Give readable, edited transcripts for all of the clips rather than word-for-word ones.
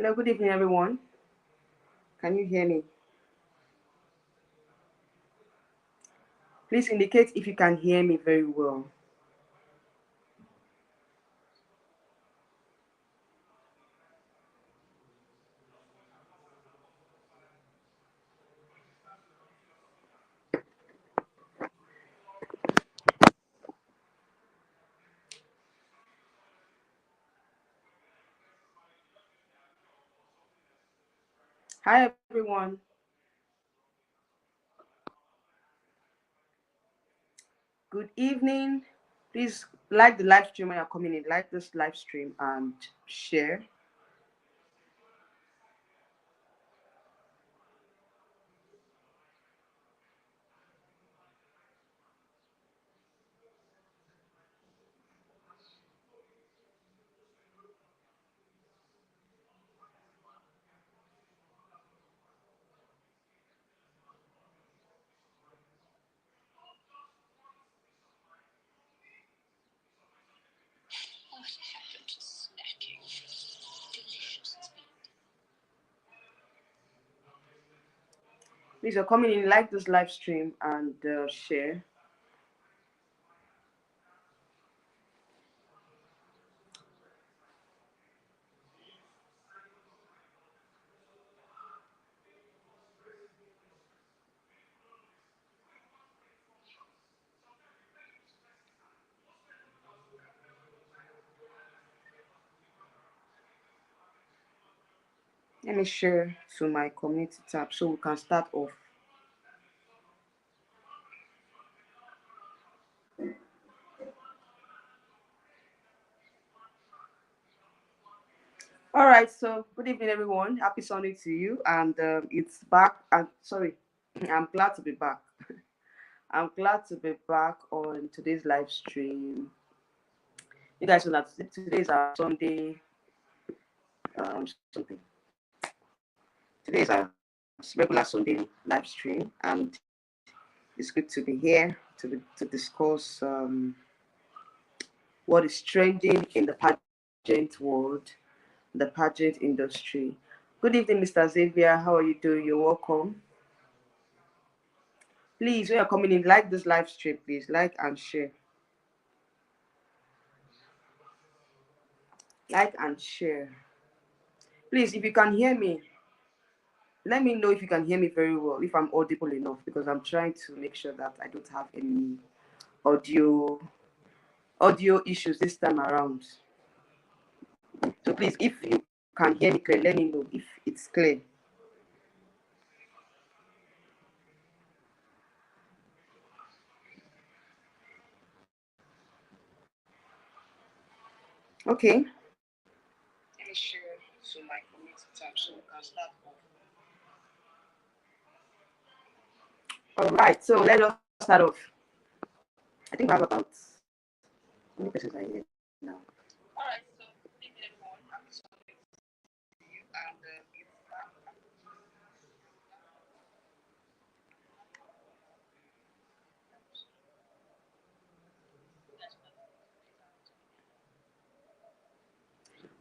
Hello, good evening, everyone. Can you hear me? Please indicate if you can hear me very well. Hi, everyone. Good evening. Please like the live stream when you're coming in. Like this live stream and share. Please, you're coming in. Like this live stream and share. Let me share to my community tab so we can start off. All right, so good evening, everyone. Happy Sunday to you. And it's back. And sorry, I'm glad to be back. I'm glad to be back on today's live stream. You guys know that today's our Sunday. Something. Today's our regular Sunday live stream, and it's good to be here to discuss what is trending in the pageant world, the pageant industry. Good evening, Mr. Xavier. How are you doing? You're welcome. Please, when you're coming in, like this live stream, please like and share. Like and share. Please, if you can hear me, let me know if you can hear me very well, if I'm audible enough, because I'm trying to make sure that I don't have any audio audio issues this time around. So please, if you can hear me clear, let me know if it's clear. Okay. Let me share to my community tab so we can start off. All right, so let us start off. I think we have about how many persons are here now? All right, so good evening, everyone. I'm sorry to you and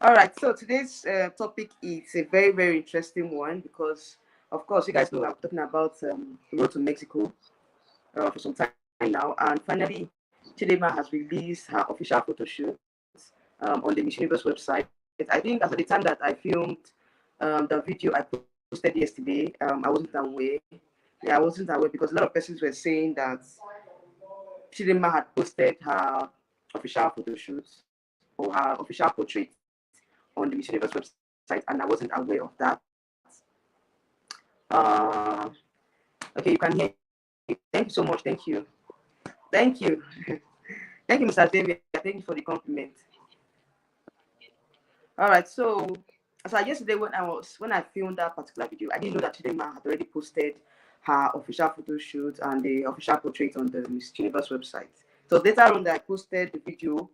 all right, so today's topic is a very, very interesting one because, of course, you guys know I'm talking about the road to Mexico for some time now, and finally, Chidinma has released her official photo shoot on the Miss Universe website. I think as at the time that I filmed the video I posted yesterday, I wasn't aware. Yeah, I wasn't aware because a lot of persons were saying that Chidinma had posted her official photo shoot or her official portrait on the Miss Universe website, and I wasn't aware of that. Uh, okay, you can hear me. Thank you so much. Thank you. Thank you. Thank you, Mr. David. Thank you for the compliment. All right, so as I yesterday when I filmed that particular video, I didn't know that Chidinma had already posted her official photo shoot and the official portrait on the Miss Universe website. So later on that I posted the video,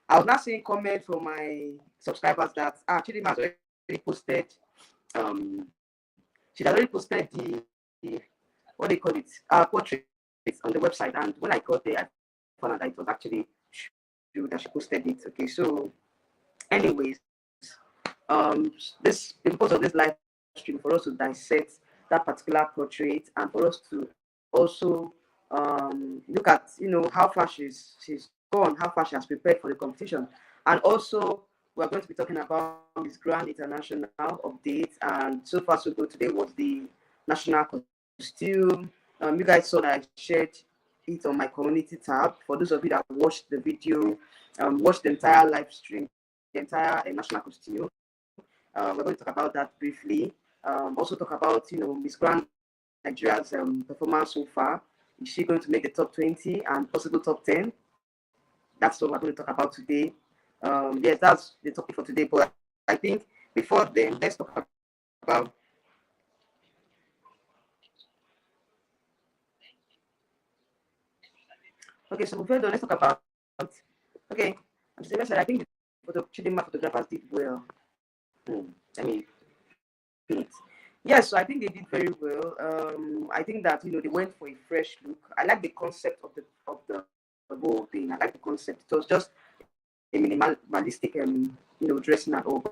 I was not seeing comments from my subscribers that Chidinma has already posted she had already posted the what they call it, portrait on the website. And when I got there, I found out that it was actually true that she posted it. Okay, so anyways, this the purpose of this live stream for us to dissect that particular portrait and for us to also look at how far she's gone, how far she has prepared for the competition, and also we're going to be talking about this grand international update. And so far so good. Today was the national costume. You guys saw that I shared it on my community tab. For those of you that watched the video, watched the entire live stream, the entire national costume. We're going to talk about that briefly. Also talk about Miss Grand Nigeria's performance so far. Is she going to make the top 20 and possible top 10? That's what we're going to talk about today. Yes, that's the topic for today. But I think before then, let's talk about. Okay, so before then, let's talk about. Okay, I'm saying I think the Chidinma photographers did well. I mean, yes, so I think they did very well. I think that they went for a fresh look. I like the concept of the whole thing. I like the concept. It was just a minimalistic dressing at all.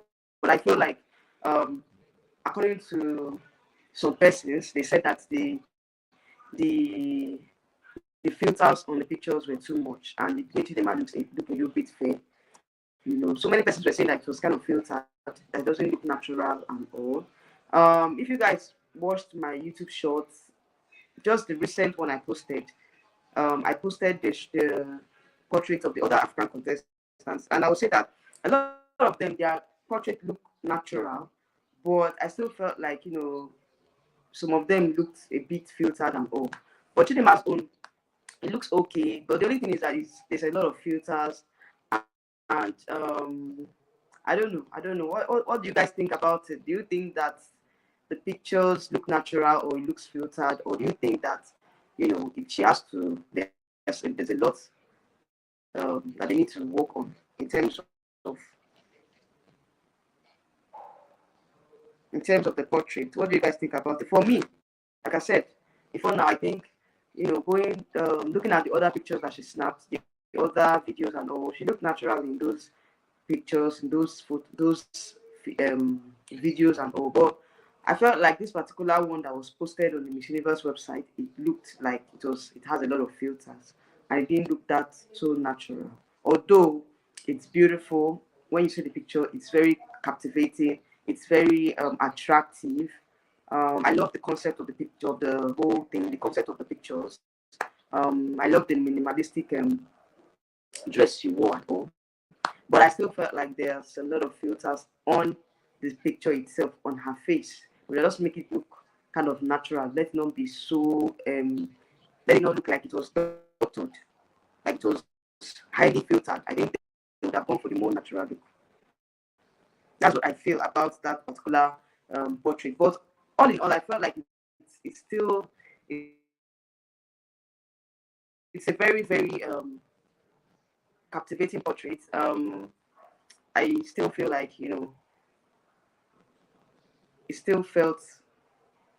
But I feel like according to some persons, they said that the filters on the pictures were too much and it made them look a little bit fair. So many persons were saying that it was kind of filtered, that it doesn't look natural and all. If you guys watched my YouTube shorts, just the recent one I posted the portrait of the other African contestants, and I would say that a lot of them, their portrait look natural, but I still felt like some of them looked a bit filtered and all. But Chidinma's own, it looks okay, but the only thing is that there's a lot of filters, and I don't know. What do you guys think about it? Do you think that the pictures look natural or it looks filtered, or do you think that if she has to, there's a lot that they need to work on in terms of the portrait? What do you guys think about it? For me, like I said before, now I think going looking at the other pictures that she snapped, the other videos and all, she looked natural in those pictures, in those videos and all. But I felt like this particular one that was posted on the Miss Universe website, it looked like it has a lot of filters and it didn't look that so natural. Although it's beautiful, when you see the picture, it's very captivating, it's very attractive. I love the concept of the picture, of the whole thing, the concept of the pictures. I love the minimalistic dress she wore at all. But I still felt like there's a lot of filters on this picture itself, on her face. But just make it look kind of natural. Let it not be so, let it not look like it was doctored, like it was highly filtered. I think they would have gone for the more natural look. That's what I feel about that particular portrait. But all in all, I felt like it's still, it's a very, very captivating portrait. I still feel like it still felt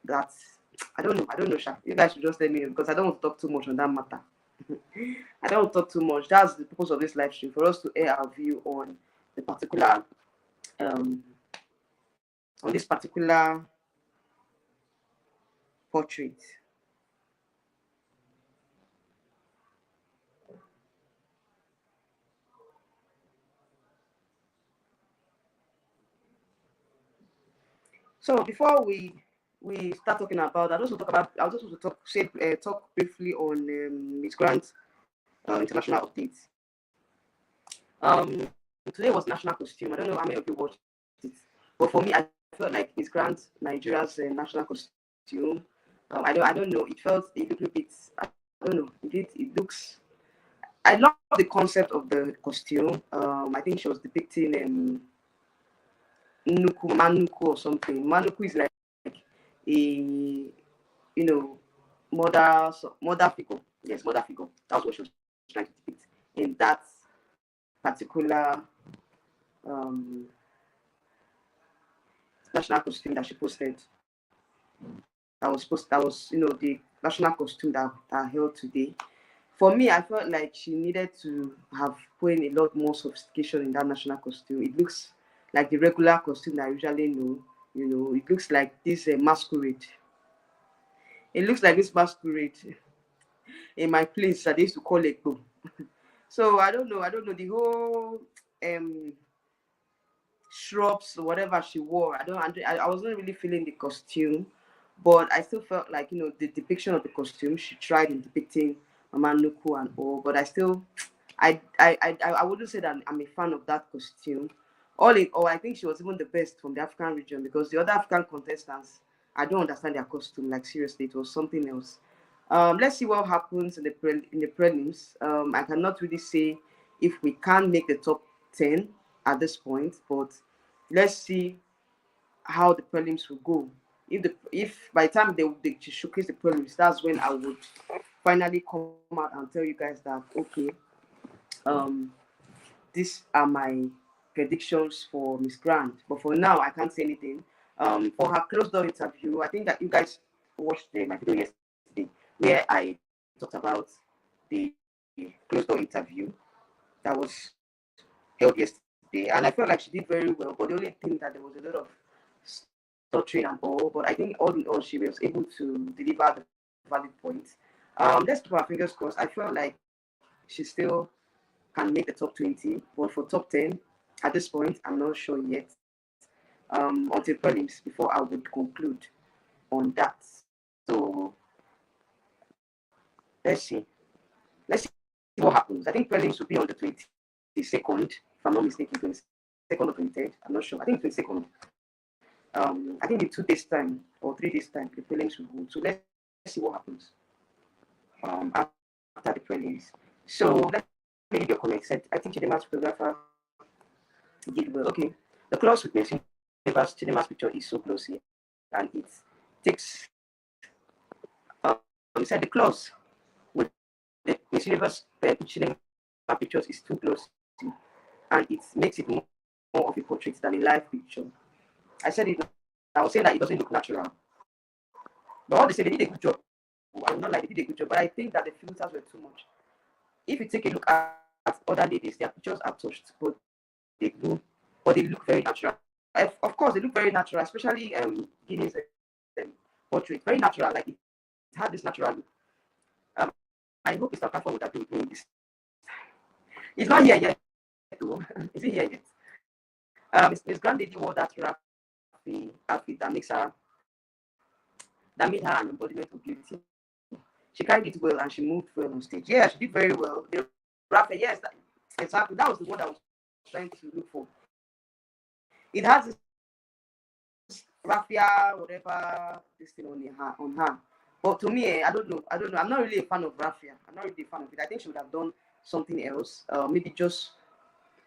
that I don't know, Sha. You guys should just let me know, because I don't want to talk too much on that matter. I don't want to talk too much. That's the purpose of this live stream, for us to air our view on the particular on this particular portrait. So before we start talking about, I just want to talk briefly on Miss Grant's international updates. Today was national costume. I don't know how many of you watched it, but for me, I felt like Miss Grant Nigeria's national costume. I don't know. It felt a little bit. I don't know. It looks. I love the concept of the costume. I think she was depicting Manuku or something. Manuku is like a mother figure. Yes, mother figure. That's what she was trying to depict in that particular national costume that she posted. That was the national costume that I held today. For me, I felt like she needed to have put in a lot more sophistication in that national costume. It looks like the regular costume that I usually know. It looks like this masquerade. It looks like this masquerade in my place that they used to call it. So I don't know. I don't know the whole um shrubs or whatever she wore. I wasn't really feeling the costume, but I still felt like the depiction of the costume she tried in depicting Mama Nuku and all. But I still, I wouldn't say that I'm a fan of that costume. All in all, I think she was even the best from the African region because the other African contestants, I don't understand their costume. Like seriously, it was something else. Let's see what happens in the prelims. I cannot really say if we can make the top 10 at this point, but let's see how the prelims will go. If by the time they showcase the prelims, that's when I would finally come out and tell you guys that okay, um, these are my predictions for Miss Grant. But for now, I can't say anything. For her closed door interview, I think that you guys watched my video yesterday where I talked about the closed door interview that was held yesterday, and I felt like she did very well. But the only thing that there was a lot of stuttering and all. But I think all in all, she was able to deliver the valid points. Let's keep our fingers crossed. I felt like she still can make the top 20, but for top 10 at this point, I'm not sure yet. Until prelims before I would conclude on that. So let's see. Let's see what happens. I think prelims will be on the 22nd, if I'm not mistaken, 22nd or 23rd. I'm not sure. I think 22nd. I think in 2 days' time or 3 days' time, the prelims will hold. So let's see what happens after the prelims. So let's read your comments. I think Chidinma's photographer did well. Okay, the close with Miss Universe, Chidinma's picture is so glossy and it takes. He said the close with the Miss Universe Chidinma pictures is too glossy and it makes it more of a portrait than a live picture. I said it. I was saying that it doesn't look natural. But all they say they did a good job. I will not like they did a good job, but I think that the filters were too much. If you take a look at other ladies, their pictures are touched, but they look very natural. Of course, they look very natural, especially Guinea's portrait, very natural. Like it had this natural look. I hope Mr. Platform would have been doing this. It's not here yet, though. Is it here yet? Miss Grandlady wore that outfit that made her an embodiment of beauty. She carried it well and she moved well on stage. Yeah, she did very well. The raffia, yes, exactly. That was the word I was trying to look for. It has this raffia, whatever, this thing on her. But to me, I don't know. I'm not really a fan of raffia. I'm not really a fan of it. I think she would have done something else, maybe just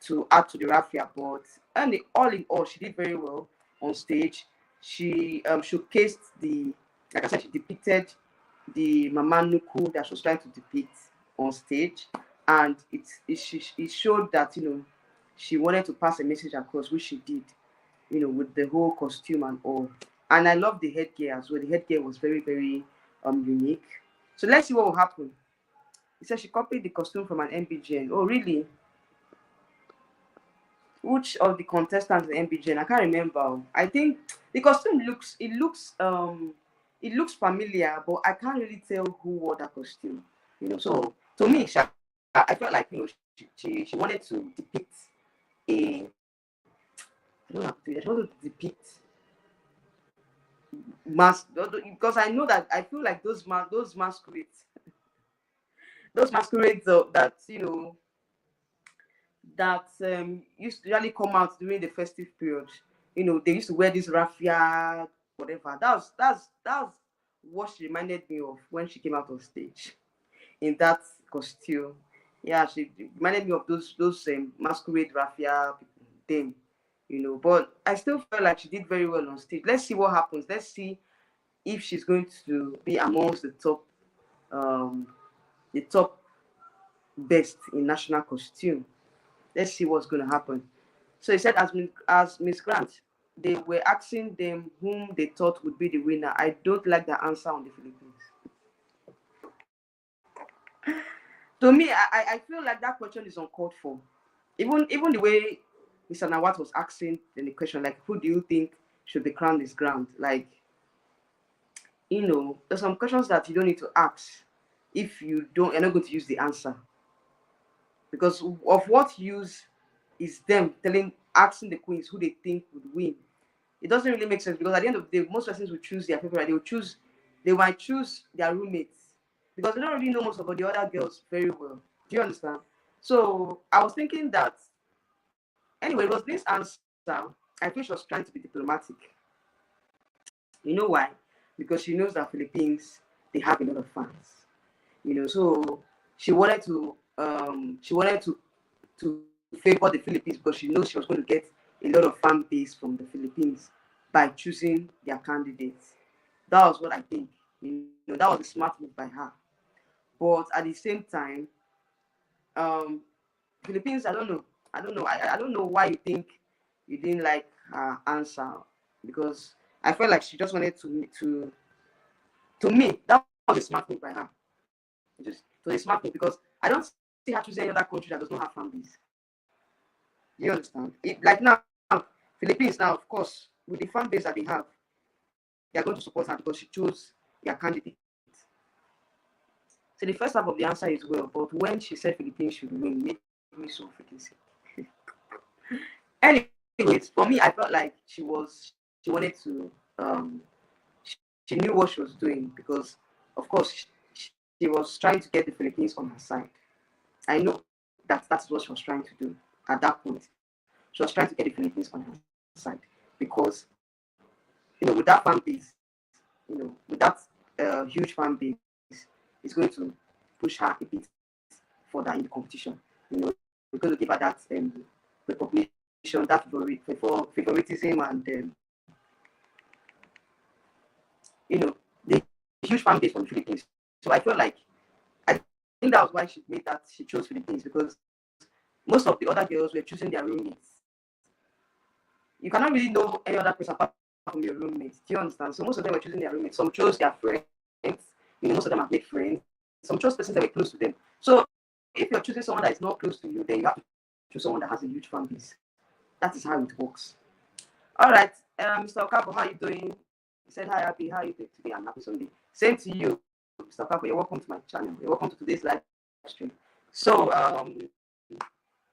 to add to the raffia. But all in all, she did very well on stage. She showcased like I said, she depicted the Mama Nuku that she was trying to depict on stage, and it showed that she wanted to pass a message across, which she did, with the whole costume and all. And I love the headgear as well. The headgear was very, very unique. So let's see what will happen. He said she copied the costume from an MBGN. Oh, really? Which of the contestants in MBGN? I can't remember. I think the costume looks familiar, but I can't really tell who wore that costume. So to me, I felt like she wanted to depict a. I don't know how to do it. She wanted to depict because I know that I feel like those masquerades, that used to usually come out during the festive period. They used to wear this raffia, whatever. That's what she reminded me of when she came out on stage in that costume. Yeah, she reminded me of those masquerade raffia thing. But I still felt like she did very well on stage. Let's see what happens. Let's see if she's going to be amongst the top best in national costume. Let's see what's going to happen. So he said, as Miss Grant, they were asking them whom they thought would be the winner. I don't like the answer on the Philippines. To me, I feel like that question is uncalled for. Even the way Mr. Nawat was asking the question, like, who do you think should be crowned this ground? Like, there's some questions that you don't need to ask if you're not going to use the answer. Because of what use is them asking the queens who they think would win? It doesn't really make sense, because at the end of the day, most persons will choose their favorite. They might choose their roommates because they don't really know most of the other girls very well. Do you understand? So I was thinking that anyway, it was this answer. I think she was trying to be diplomatic. You know why? Because she knows that Philippines, they have a lot of fans. So she wanted to favor the Philippines, because she knows she was going to get a lot of fan base from the Philippines by choosing their candidates. That was what I think. That was a smart move by her. But at the same time, Philippines, I don't know. I don't know why you think you didn't like her answer, because I felt like she just wanted to me, that was a smart move by her. It was a smart move, because I don't see her choosing any other country that does not have fan base. You understand? Like now, Philippines now, of course, with the fan base that they have, they are going to support her because she chose their candidate. So the first half of the answer is well, but when she said Philippines should win, made me so freaking sick. Anyways, for me, I felt like she wanted to, she knew what she was doing, because, of course, she was trying to get the Philippines on her side. I know that's what she was trying to do at that point. She was trying to get the Philippines on her side, because, with that fan base, with that huge fan base, it's going to push her a bit further in the competition. We're going to give her that recognition, that favoritism, and the huge fan base from the Philippines. So I feel like, I think that was why she chose Philippines, because most of the other girls were choosing their roommates. You cannot really know any other person apart from your roommates. Do you understand? So most of them were choosing their roommates. Some chose their friends. Most of them have made friends. Some chose persons that were close to them. So if you're choosing someone that is not close to you, then you have to choose someone that has a huge fan base. That is how it works. All right, Mr. Okafor, how are you doing? He said, hi, happy. How are you doing today? I'm happy Sunday. Same to you, Mr. Okafor. You're welcome to my channel. You're welcome to today's live stream. So,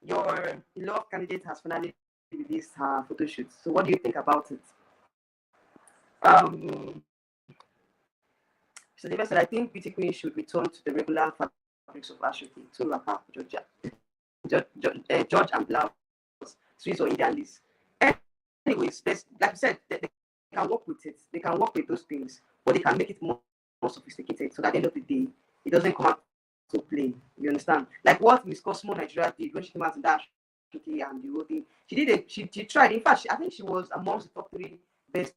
your beloved candidate has finally released her photo shoot. So, what do you think about it? So, the said, I think Beauty Queen should return to the regular fabrics of Ashoki, to wrapper, George and blouse, Swiss or Indian lace. Anyways, like you said, they can work with it. They can work with those things, but they can make it more sophisticated. So that at the end of the day, it doesn't come out to play. You understand? Like what Miss Cosmo Nigeria did when she came out in that and the whole thing. She tried. In fact, I think she was amongst the top 3 best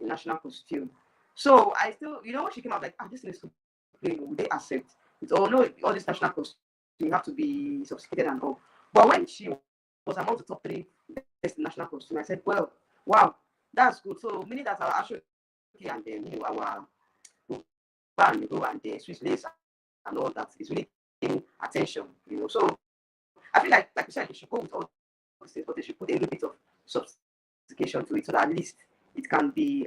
in national costume. So I still, when she came out, like, this is too plain. Would they accept? It's all this national costume, you have to be sophisticated and all. But when she was among the top 3 best in national costume, I said, well, wow, that's good. So meaning that our actual and then our and the Swiss lace and all that is really getting attention. So I feel like you said, they should go with all these things, but they should put a little bit of sophistication to it, so that at least it can be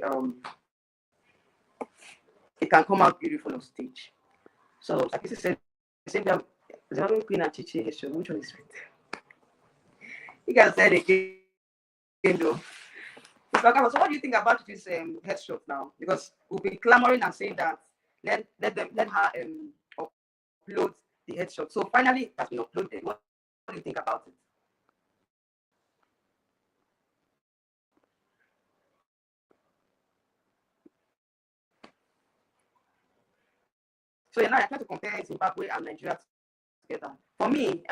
it can come out beautiful on stage. So like you said, the same time, the Queen and Chichi, which one is right? You guys said again, though. So what do you think about this headshot now? Because we've been clamoring and saying that let her upload the headshot. So finally, it has been uploaded. What do you think about it? So now I try to compare Zimbabwe and Nigeria together. For me,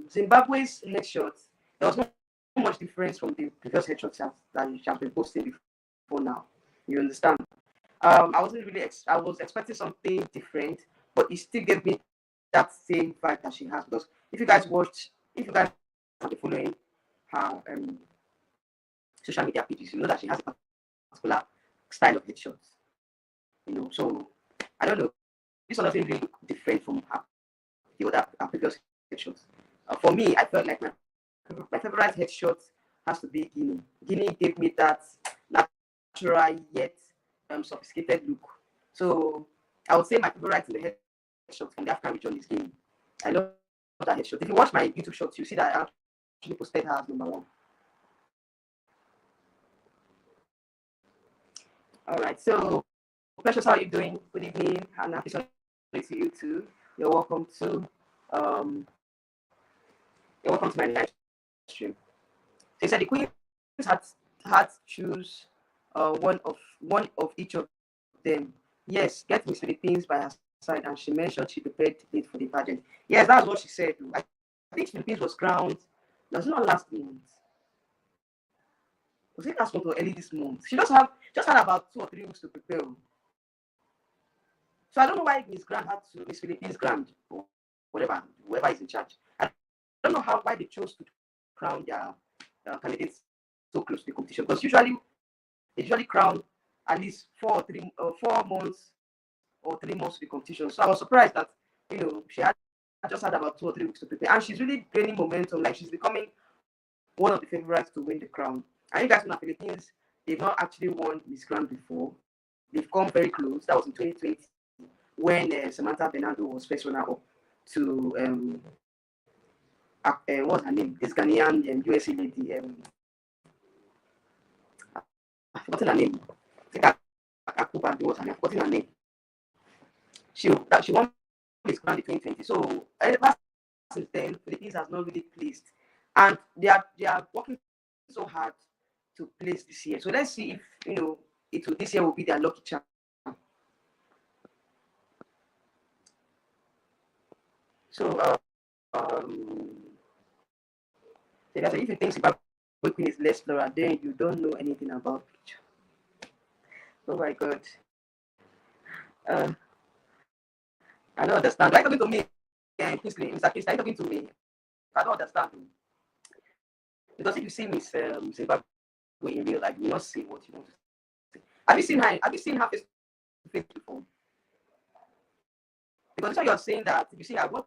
Zimbabwe's headshot, there was not much difference from the previous headshots that you have been posting before now. You understand? I wasn't really. I was expecting something different, but it still gave me that same vibe that she has. Because if you guys have been following her social media pages, you know that she has a particular style of headshots. So I don't know. This one doesn't really look different from the other previous headshots. For me, I felt like my favorite headshot has to be Guinea. Guinea gave me that natural yet sophisticated look. So I would say my favorite in the headshot from the African region is Guinea. I love that headshot. If you watch my YouTube shots, you see that I actually posted her as #1. All right, so Precious, how are you doing? Good evening, Hannah. It's nice to you too. You're welcome to my live stream. So you said the queens had to choose one of each of them. Yes, get Miss Philippines by her side, and she mentioned she prepared it for the pageant. Yes, that's what she said. I think Philippines was crowned. Does not last month. Was it last month or early this month? She just had about 2 or 3 weeks to prepare. So I don't know why Miss Philippines Grand, or whatever, whoever is in charge. I don't know why they chose to crown their candidates so close to the competition, because they usually crown at least 4 months or 3 months to the competition. So I was surprised that she had just had about 2 or 3 weeks to prepare, and she's really gaining momentum. Like, she's becoming one of the favorites to win the crown. And you guys know, Philippines, they've not actually won Miss Grand before. They've come very close. That was in 2020 when Samantha Bernardo was first runner up to what's her name? This Ghanaian USA lady. I've forgotten her name. Akuba, what's her name? I've forgotten her name. She won Miss Grand in 2020. So ever since then, Philippines has not really placed, and they are working so hard to place this year. So let's see if this year will be their lucky charm. So if you think Zimbabwe Queen is less floral, then you don't know anything about picture. Oh my God. I don't understand. Why are you talking to me? Mr. Chris, are you talking to me? I don't understand. Because if you see Miss Zimbabwe in real life, you not see what you want to see. Have you seen her face to face before? Because you're saying that if you see her, what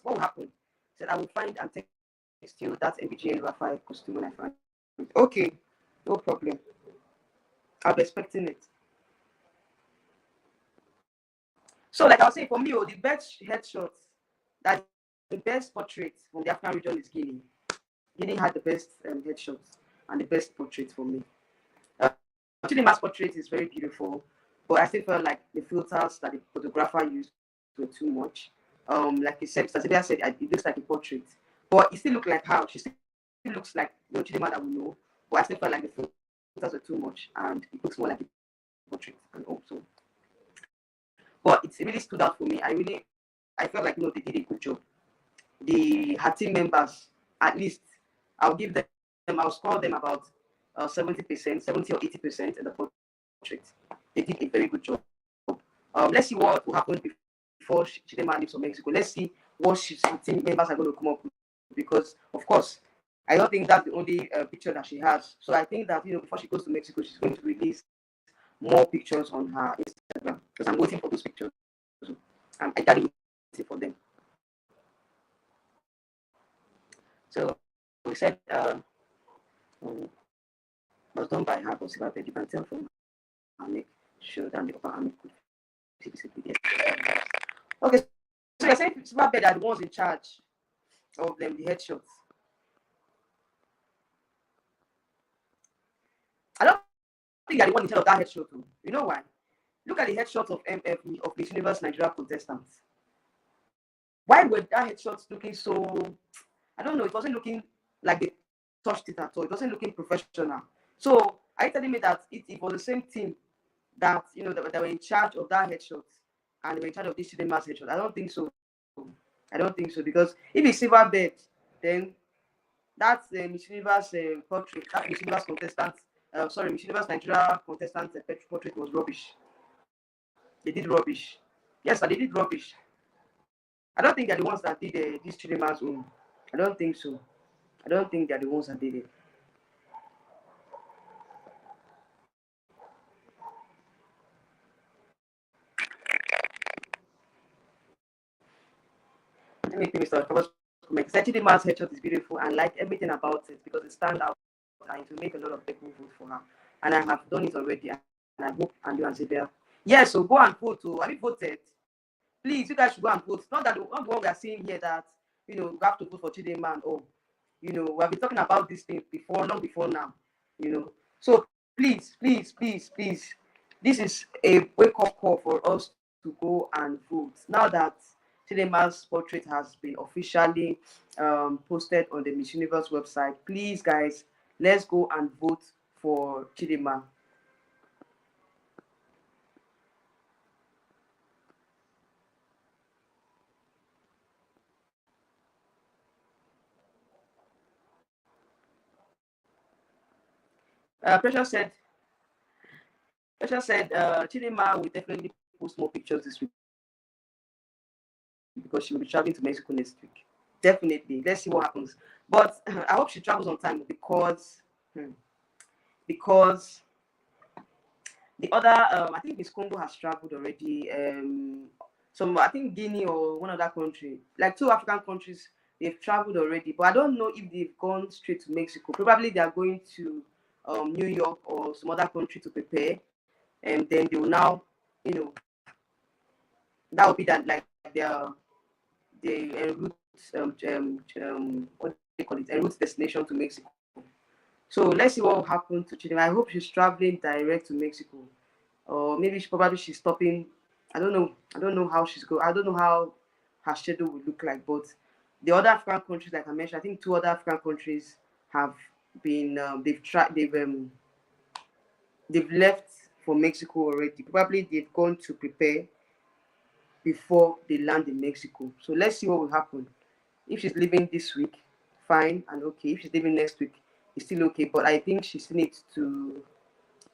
will happen? Said I will find and text you that MBGN Rafael costume when I find it. Okay, no problem. I'll be expecting it. So, like I was saying, for me, the best headshots, that the best portrait from the African region is Guinea. Guinea had the best headshots and the best portrait for me. Chidinma's portrait is very beautiful, but I still felt like the filters that the photographer used were too much. Like you said, Sylvia said, it looks like a portrait, but it still looks like how she still looks like Chidinma that we know. But I still felt like the filters were too much, and it looks more like a portrait. And also, but it really stood out for me. I felt like they did a good job. Her team members, at least, I'll score them about 70%, 70 or 80% in the portrait. They did a very good job. Let's see what will happen before Chidinma leaves for Mexico. Let's see what her team members are going to come up with, because, of course, I don't think that's the only picture that she has. So I think that before she goes to Mexico, she's going to release more pictures on her Instagram, because I'm waiting for those pictures. I'm waiting for them. So we said was done by her, but you can tell from her make sure that the upper arm could see. Okay, so you're saying Silverbird are the ones in charge of them, the headshots. I don't think they're the one in charge of that headshot too. You know why? Look at the headshots of MF of Miss Universe Nigeria contestants. Why were that headshots looking so? I don't know. It wasn't looking like they touched it at all. It wasn't looking professional. So are you telling me that it was the same team that that were in charge of that headshot and they were in charge of this Chidinma's headshot? I don't think so. I don't think so, because if it's Silverbird, then that's the Miss Universe portrait. That Miss Universe contestant. Miss Universe Nigeria contestant portrait was rubbish. They did rubbish. Yes, they did rubbish. I don't think they're the ones that did this Chidinma's own. I don't think so. I don't think they're the ones that did it. Let me finish the comment. Chidinma's headshot is beautiful and like everything about it because it stands out. and it will make a lot of people vote for her. And I have done it already, and I hope and you and Xavier. Yes, so go and vote. Have you voted? Please, you guys should go and vote. Not that not the one we are seeing here that you have to vote for Chidinma and all. We have been talking about this thing before, long before now. So please, please, please, please, this is a wake-up call for us to go and vote. Now that Chidinma's portrait has been officially posted on the Miss Universe website, please, guys, let's go and vote for Chidinma. Precious said, Chidinma will definitely post more pictures this week because she will be traveling to Mexico next week. Definitely. Let's see what happens. But I hope she travels on time because the other, I think Miss Congo has traveled already. I think Guinea or one other country, like 2 African countries, they've traveled already. But I don't know if they've gone straight to Mexico. Probably they are going to New York or some other country to prepare, and then they will now, that will be that like their route, what do they call it, a route destination to Mexico. So let's see what will happen to Chidinma. I hope she's traveling direct to Mexico, or maybe she's stopping. I don't know. I don't know how she's going. I don't know how her schedule will look like. But the other African countries, like I mentioned, I think 2 other African countries have been. They've left for Mexico already. Probably they've gone to prepare before they land in Mexico. So let's see what will happen. If she's leaving this week, fine and okay. If she's leaving next week, it's still okay. But I think she still needs to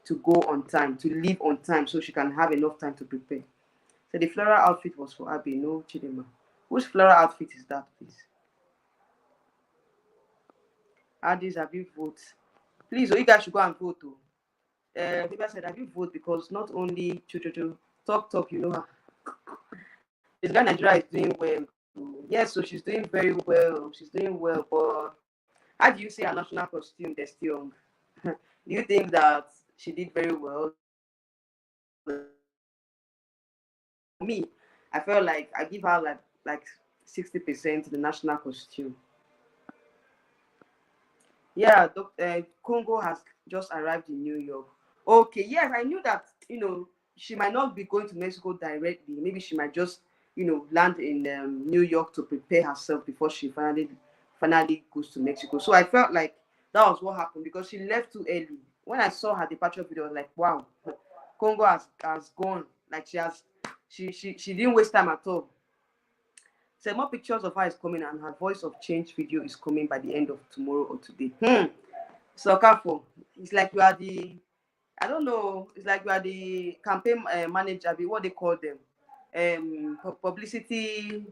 go on time, to leave on time, so she can have enough time to prepare. So the floral outfit was for Abby, no Chidinma. Whose floral outfit is that, please? Addis, have you vote? Please, you guys should go and vote too. People said, have you vote? Because not only talk, her. This guy Nigeria is doing well. Yes, so she's doing very well. She's doing well, but how do you say her national costume, they're still young? Do you think that she did very well? For me, I felt like I give her like 60% the national costume. Yeah, Congo has just arrived in New York. Okay, yes, I knew that, she might not be going to Mexico directly. Maybe she might just, land in New York to prepare herself before she finally goes to Mexico. So I felt like that was what happened because she left too early. When I saw her departure video, I was like, wow, Congo has gone. Like she didn't waste time at all. So more pictures of her is coming, and her voice of change video is coming by the end of tomorrow or today. So careful. It's like you are the, I don't know. It's like you are the campaign manager. What they call them, publicity,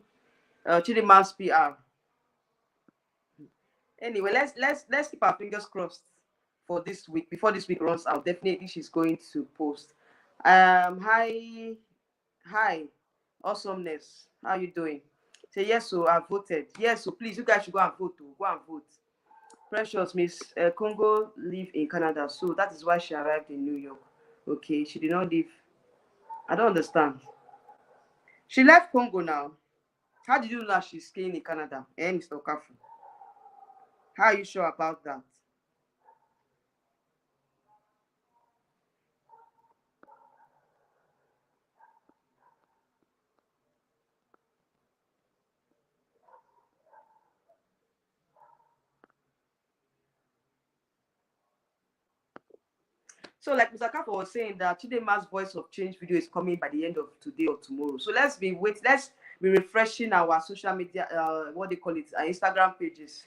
Chidinma's PR. Anyway, let's keep our fingers crossed for this week. Before this week runs out, definitely she's going to post. Hi, awesomeness. How you doing? Say yes, so I voted. Yes, so please, you guys should go and vote. Go and vote. Precious Miss Congo live in Canada, so that is why she arrived in New York. Okay, she did not live. I don't understand. She left Congo now. How did you know that she's staying in Canada? Mr. Okafu. How are you sure about that? So, like Mr. Kapo was saying, that Chidinma's voice of change video is coming by the end of today or tomorrow. So let's be refreshing our social media, what they call it, our Instagram pages,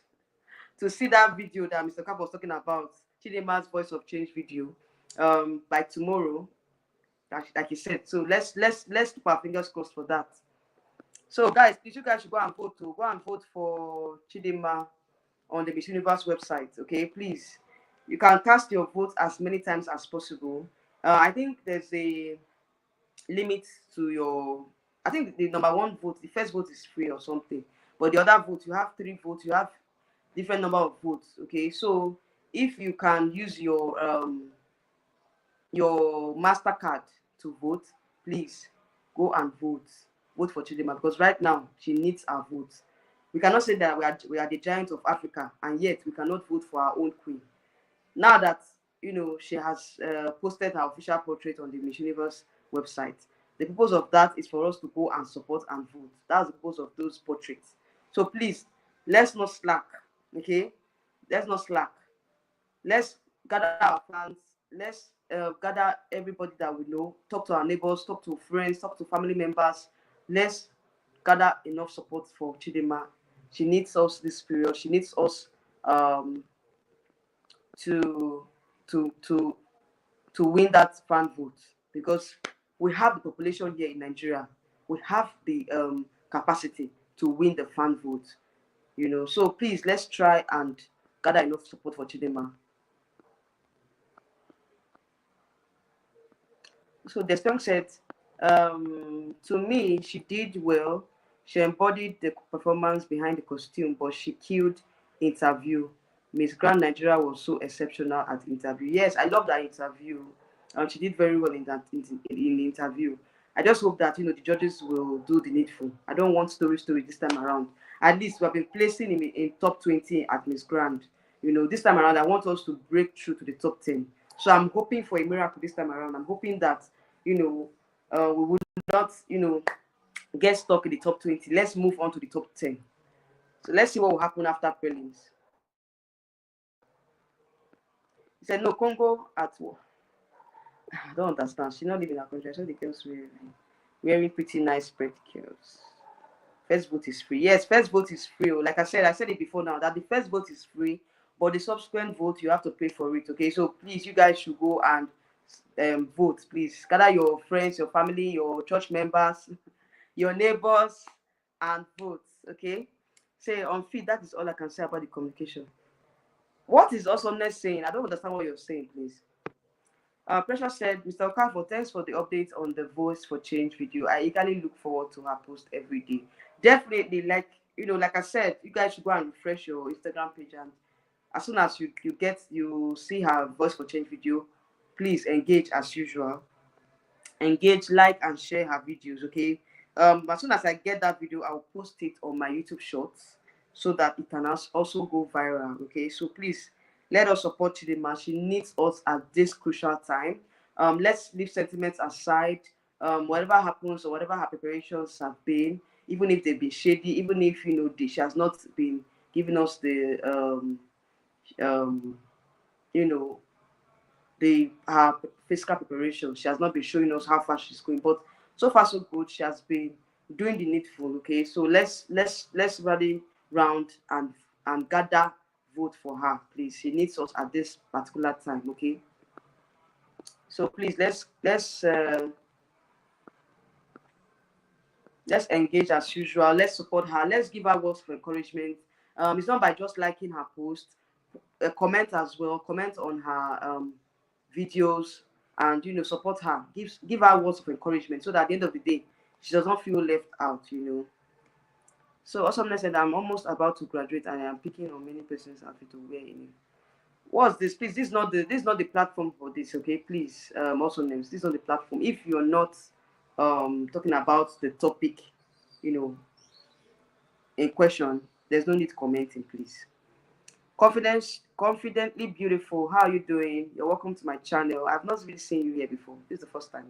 to see that video that Mr. Kapo was talking about, Chidinma's voice of change video, by tomorrow, like he said. So let's keep our fingers crossed for that. So guys, please, you guys should go and vote to go and vote for Chidinma on the Miss Universe website. Okay, please. You can cast your vote as many times as possible. I think there's a limit to your. I think the number one vote, the first vote is free or something. But the other vote, you have 3 votes. You have different number of votes. Okay, so if you can use your MasterCard to vote, please go and vote. Vote for Chidinma, because right now she needs our vote. We cannot say that we are the giant of Africa, and yet we cannot vote for our own queen. Now that she has posted her official portrait on the Miss Universe website, the purpose of that is for us to go and support and vote. That's the purpose of those portraits. So please, let's not slack. Okay, let's not slack. Let's gather our plans. Let's gather everybody that we know. Talk to our neighbors. Talk to friends. Talk to family members. Let's gather enough support for Chidinma. She needs us this period. She needs us um, to to to to win that fan vote, because we have the population here in Nigeria. We have the capacity to win the fan vote. So please, let's try and gather enough support for Chidinma. So the song said, to me, she did well. She embodied the performance behind the costume, but she killed interview. Miss Grand Nigeria was so exceptional at interview. Yes, I love that interview. She did very well in that in the interview. I just hope that the judges will do the needful. I don't want story this time around. At least we have been placing in top 20 at Miss Grand. This time around, I want us to break through to the top 10. So I'm hoping for a miracle this time around. I'm hoping that we will not get stuck in the top 20. Let's move on to the top 10. So let's see what will happen after prelims. He said, no, Congo at war. I don't understand. She's not living in our country. I saw the girls wearing pretty nice spectacles. First vote is free. Yes, first vote is free. Like I said it before now, that the first vote is free, but the subsequent vote, you have to pay for it. Okay, so please, you guys should go and vote. Please gather your friends, your family, your church members, your neighbors, and vote. Okay, say on feed. That is all I can say about the communication. What is awesomeness saying? I don't understand what you're saying, please. Precious said, Mr. Okafor, thanks for the update on the Voice for Change video. I eagerly look forward to her post every day. Definitely, like I said, you guys should go and refresh your Instagram page, and as soon as you see her Voice for Change video, please engage as usual. Engage, like, and share her videos. Okay. As soon as I get that video, I'll post it on my YouTube Shorts so that it can also go viral. Okay. So please let us support Chidinma. She needs us at this crucial time. Let's leave sentiments aside. Whatever happens or whatever her preparations have been, even if they've been shady, even if she has not been giving us the um, you know her physical preparation. She has not been showing us how far she's going, but so far so good. She has been doing the needful. Okay, so let's rally round and gather vote for her, please. She needs us at this particular time. Okay, so please let's engage as usual. Let's support her. Let's give her words of encouragement. It's not by just liking her post. Comment as well. Comment on her videos, and support her. Give her words of encouragement so that at the end of the day she does not feel left out. So awesomeness said, I'm almost about to graduate and I am picking on many persons outfit to wear in. What's this? Please, this is not the platform for this. Okay, please. Awesomeness, this is not the platform. If you're not talking about the topic in question, there's no need commenting, please. Confidently beautiful. How are you doing? You're welcome to my channel. I've not really seen you here before. This is the first time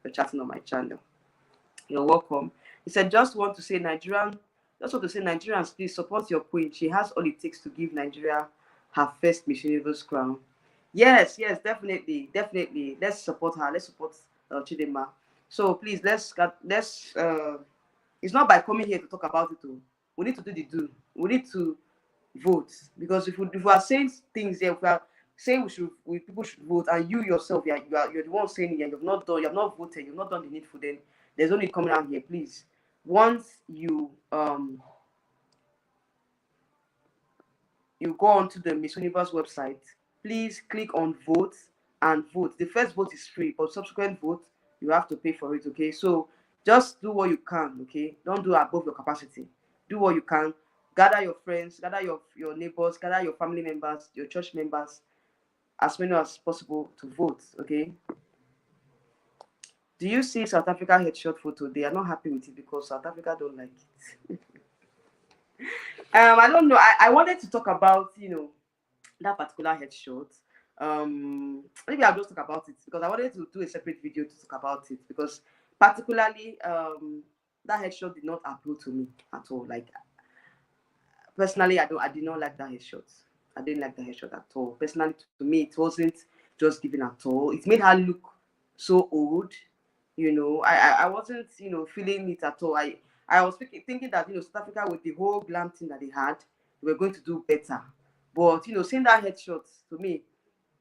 you're chatting on my channel. You're welcome. He said, just want to say Nigerians, please support your queen. She has all it takes to give Nigeria her first Miss Universe crown. Yes, definitely. Let's support her. Let's support Chidinma. So please, let's. It's not by coming here to talk about it. We need to do the do. We need to vote, because if we are saying things here, if we are saying people should vote, and you yourself, you're the one saying it, and you have not voted, you've not done the needful, then there's no need coming out here. Please, once you go onto the Miss Universe website, please click on vote and vote. The first vote is free, but subsequent vote you have to pay for it. Okay, so just do what you can. Okay, don't do above your capacity. Do what you can. gather your friends, gather your neighbors, gather your family members, your church members, as many as possible to vote. Okay. Do you see South Africa headshot photo? They are not happy with it because South Africa don't like it. I don't know. I wanted to talk about, that particular headshot. Maybe I'll just talk about it because I wanted to do a separate video to talk about it because particularly that headshot did not appeal to me at all. Like personally, I did not like that headshot. I didn't like the headshot at all. Personally, to me, it wasn't just given at all. It made her look so old. I wasn't feeling it at all. I was thinking that South Africa with the whole glam thing that they had, they were going to do better. But seeing that headshot to me,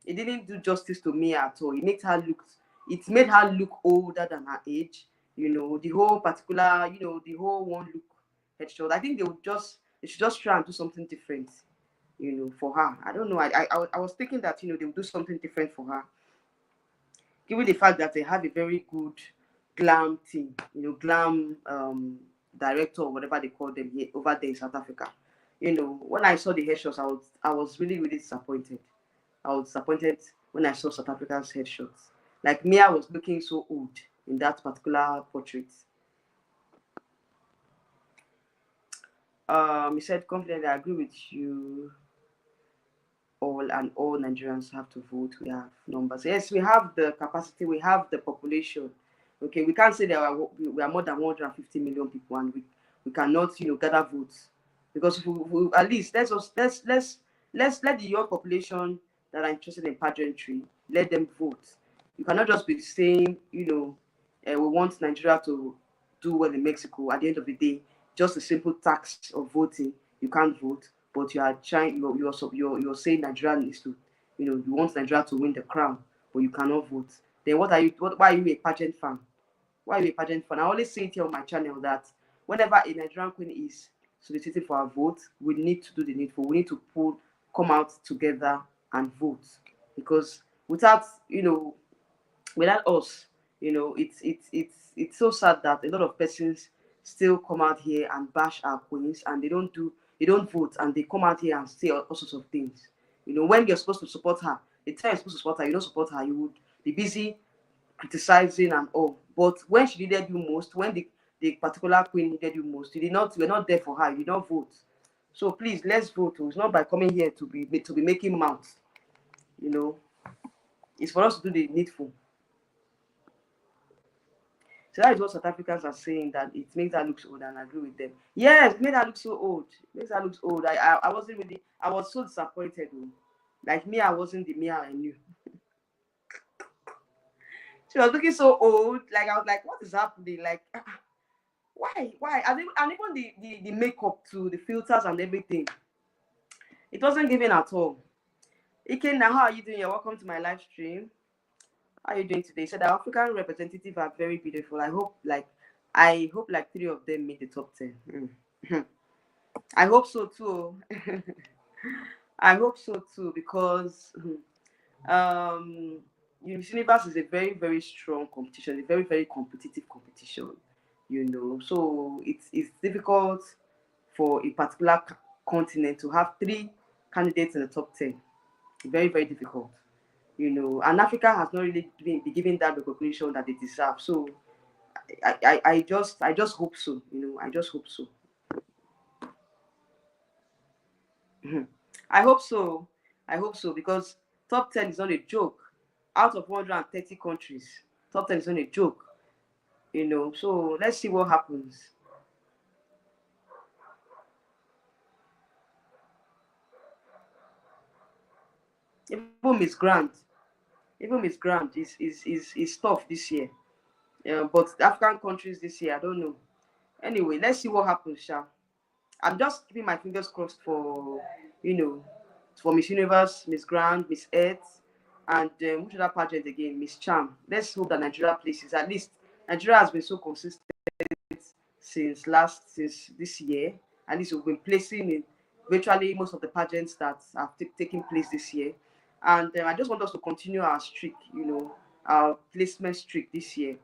it didn't do justice to me at all. It made her look older than her age. The whole particular, the whole one look headshot. I think they should just try and do something different, for her. I don't know. I was thinking that they would do something different for her, given the fact that they have a very good glam team, glam director or whatever they call them here over there in South Africa. When I saw the headshots, I was really, really disappointed. I was disappointed when I saw South Africa's headshots. Like Mia was looking so old in that particular portrait. He said confidently, I agree with you. All Nigerians have to vote. We have numbers. Yes, we have the capacity. We have the population. Okay, we can't say that we are more than 150 million people and we cannot gather votes because if at least let's let the young population that are interested in pageantry, let them vote. You cannot just be saying we want Nigeria to do well in Mexico. At the end of the day, just a simple tax of voting, you can't vote, but you are trying. You're saying Nigeria needs to, you want Nigeria to win the crown, but you cannot vote. Then what are you? Why are you a pageant fan? Why are you a pageant fan? I always say it here on my channel that whenever a Nigerian queen is soliciting for a vote, we need to do the needful. We need to come out together and vote because without us, it's so sad that a lot of persons still come out here and bash our queens and they don't vote and they come out here and say all sorts of things. When you're supposed to support her, the time you're supposed to support her, you don't support her, you would be busy criticizing and all. But when she needed you most, when the particular queen needed you most, you were not there for her, you did not vote. So please let's vote. It's not by coming here to be making mouths. It's for us to do the needful. So that is what South Africans are saying, that it makes her look so old, and I agree with them. Yes, it made her look so old. It makes her look old. I wasn't really, I was so disappointed. Like me, I wasn't the Mia I knew. She was looking so old. Like I was like, what is happening? Like, why? And even the makeup too, the filters and everything. It wasn't given at all. Ike, now how are you doing? You're welcome to my live stream. How are you doing today? So the African representatives are very beautiful. I hope like 3 of them made the top 10. I hope so too. I hope so too because Universe is a very, very strong competition, a very, very competitive competition. So it's difficult for a particular continent to have 3 candidates in the top 10. Very, very difficult. And Africa has not really been given that recognition that they deserve. So I just hope so. I just hope so. I hope so. I hope so because top 10 is not a joke. Out of 130 countries, top 10 is not a joke. So let's see what happens. Even Miss Grant, is tough this year. But the African countries this year, I don't know. Anyway, let's see what happens, Sha. I'm just keeping my fingers crossed for Miss Universe, Miss Grand, Miss Earth, and which other pageant again, Miss Charm. Let's hope that Nigeria places. At least Nigeria has been so consistent since this year. At least we've been placing in virtually most of the pageants that have taken place this year. And I just want us to continue our streak, our placement streak this year.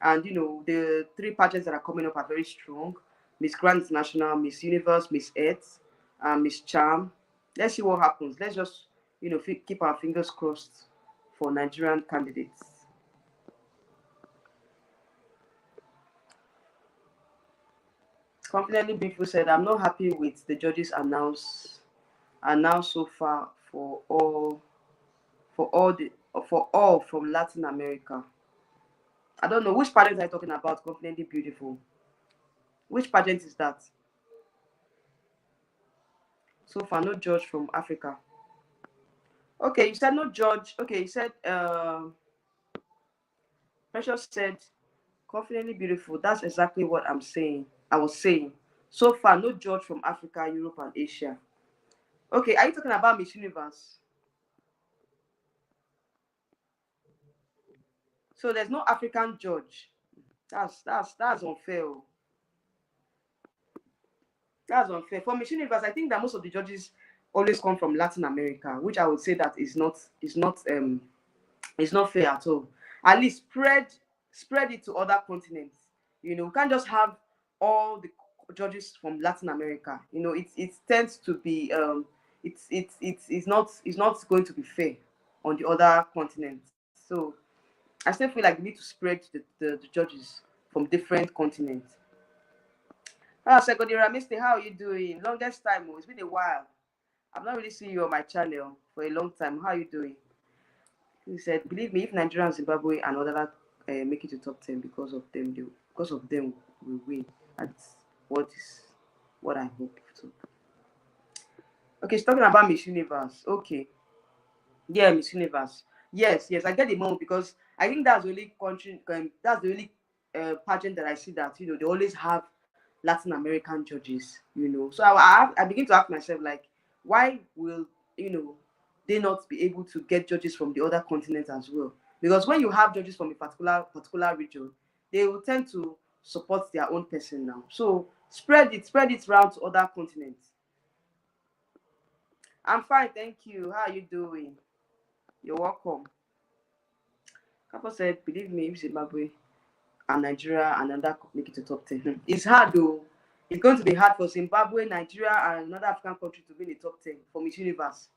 And the 3 pageants that are coming up are very strong. Miss Grand International, Miss Universe, Miss Earth, and Miss Charm. Let's see what happens. Let's just, keep our fingers crossed for Nigerian candidates. Confidently Beautiful said, I'm not happy with the judges announced so far for all from Latin America. I don't know which pageant are you talking about. Confidently Beautiful. Which pageant is that? So far, no judge from Africa. Okay, you said no judge. Okay, you said Precious said Confidently Beautiful. That's exactly what I'm saying. I was saying. So far, no judge from Africa, Europe, and Asia. Okay, are you talking about Miss Universe? So there's no African judge. That's unfair. That's unfair. For Miss Universe, I think that most of the judges always come from Latin America, which I would say that is not fair at all. At least spread it to other continents. We can't just have all the judges from Latin America. It tends to be it's not going to be fair on the other continents. So I still feel like we need to spread the judges from different continents. Segodira Mr. How are you doing? Longest time. It's been a while. I've not really seen you on my channel for a long time. How are you doing? He said, believe me, if Nigeria and Zimbabwe and other make it to top 10 because of them, we win. That's what I hope to. Okay, she's talking about Miss Universe. Okay. Yeah, Miss Universe. Yes, I get the moment because I think that's the only country, that's the only pageant that I see that, they always have Latin American judges. So I begin to ask myself, like, why will, they not be able to get judges from the other continents as well? Because when you have judges from a particular region, they will tend to support their own person now. So spread it around to other continents. I'm fine, thank you. How are you doing? You're welcome. Kapo said, believe me, if Zimbabwe and Nigeria and another make it to top 10. It's hard though. It's going to be hard for Zimbabwe, Nigeria, and another African country to be in the top 10 for Miss Universe.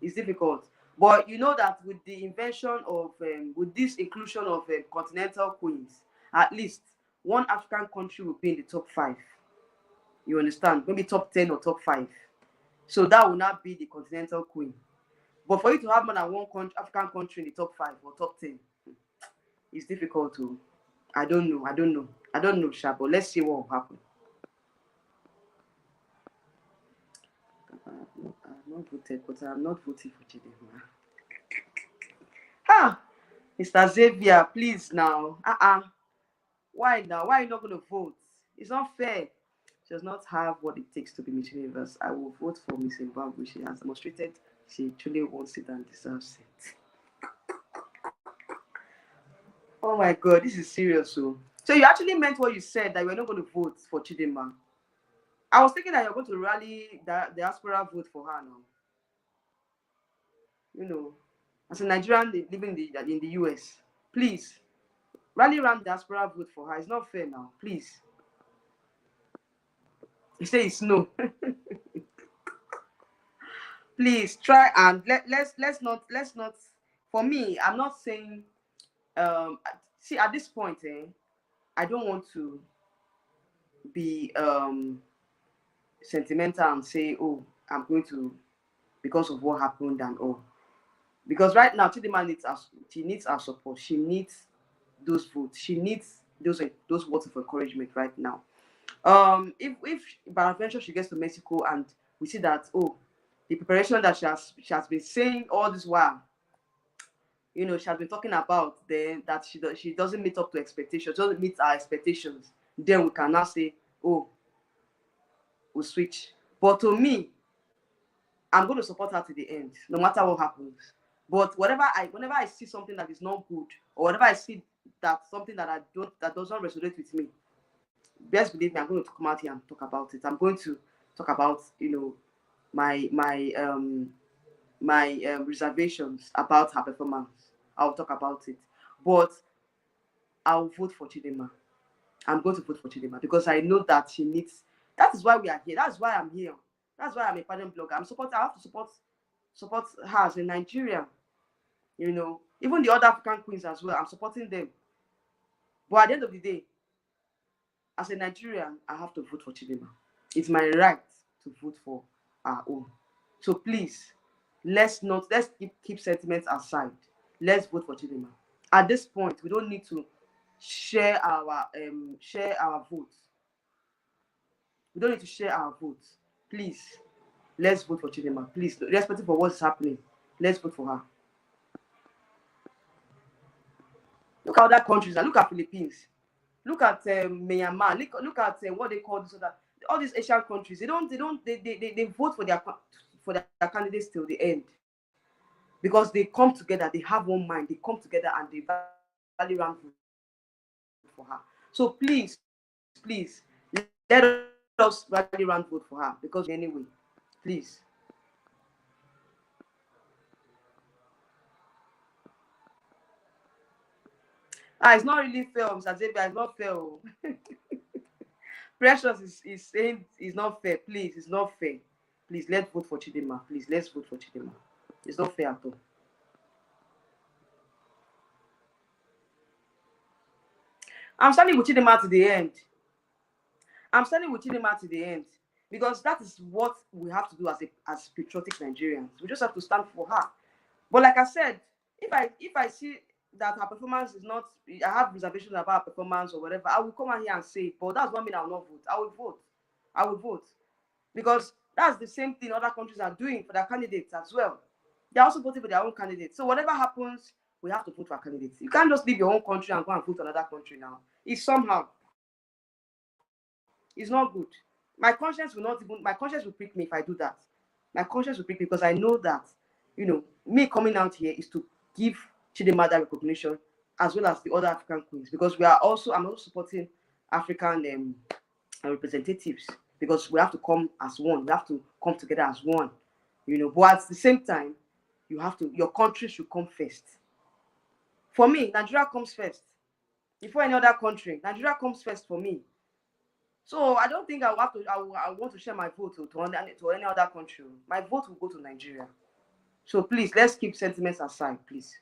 It's difficult. But you know that with the invention of, with this inclusion of continental queens, at least one African country will be in the top 5. You understand? Maybe top 10 or top 5. So that will not be the continental queen. But for you to have more than one African country in the top 5 or top 10, it's difficult to. I don't know, Sha, but let's see what will happen. I've not voted, but I'm not voting for Chidinma. Mr. Xavier, please now. Why now? Why are you not going to vote? It's not fair. She does not have what it takes to be Miss Universe. I will vote for Miss Zimbabwe. She has demonstrated she truly wants it and deserves it. Oh my God, this is serious. So you actually meant what you said, that you were not going to vote for Chidinma. I was thinking that you're going to rally the diaspora vote for her now. As a Nigerian living in the US, please rally around diaspora vote for her. It's not fair now. Please. You say it's no. Please try and let's not. For me, I'm not saying. See, at this point, I don't want to be sentimental and say, oh, I'm going to, because of what happened and all. Because right now, Chidinma needs our support. She needs those votes. She needs those words of encouragement right now. If by adventure she gets to Mexico and we see that, oh, the preparation that she has been saying all this while, she has been talking about, then that she doesn't meet up to expectations, doesn't meet our expectations, then we can now say, oh, we'll switch. But to me, I'm going to support her to the end, no matter what happens. But whenever I see something that is not good, or whenever I see that something that does not resonate with me, best believe me, I'm going to come out here and talk about it. I'm going to talk about my reservations about her performance. I'll talk about it, but I'll vote for Chidinma. I'm going to vote for Chidinma because I know that she needs. That is why we are here. That's why I'm here. That's why I'm a pageant blogger. I have to support her as a Nigerian. You know, even the other African queens as well. I'm supporting them. But at the end of the day, as a Nigerian, I have to vote for Chidinma. It's my right to vote for our own. So please, let's keep sentiments aside. Let's vote for Chidinma. At this point, we don't need to share our votes. We don't need to share our votes. Please, let's vote for Chidinma. Please, irrespective of what's happening, let's vote for her. Look at other countries. Look at Philippines. Look at Myanmar. Look at what they call this other. All these Asian countries. They vote for their candidates till the end because they come together. They have one mind. They come together and they value round for her. So please, let us value round vote for her because anyway, please. It's not really fair, Mr. Xavier. It's not fair. Precious is saying it's not fair. Please, it's not fair. Please, let's vote for Chidinma. Please, let's vote for Chidinma. It's not fair at all. I'm standing with Chidinma to the end. I'm standing with Chidinma to the end because that is what we have to do as patriotic Nigerians. We just have to stand for her. But like I said, if I see that her performance is not, I have reservations about her performance or whatever, I will come out here and say it. But that's what I mean. I will not vote. I will vote because that's the same thing other countries are doing for their candidates as well. They're also voting for their own candidates. So whatever happens, we have to vote for candidates. You can't just leave your own country and go and vote for another country now. It's not good. My conscience will prick me if I do that. My conscience will prick me because I know that, me coming out here is to give Chidinma that recognition as well as the other African queens because I'm also supporting African representatives because we have to come as one. We have to come together as one, But at the same time, your country should come first. For me, Nigeria comes first. Before any other country, Nigeria comes first for me. So I don't think I want to share my vote to any other country. My vote will go to Nigeria. So please, let's keep sentiments aside, please.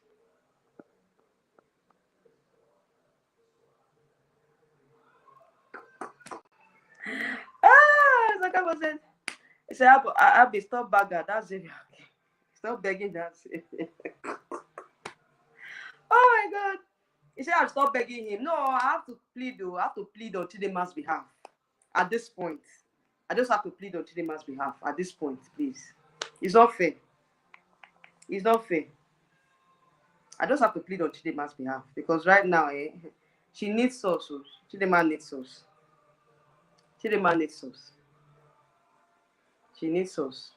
Zaka said, he said, I'll be stop bagger. That's it. Stop begging that. Oh my God. He said, I'll stop begging him. No, I have to plead though. I have to plead on Chidinma's behalf. At this point, I just have to plead on Chidinma's behalf. At this point, please. It's not fair. It's not fair. I just have to plead on Chidinma's behalf because right now, she needs us. Chidinma needs us. Chidinma needs us. She needs us.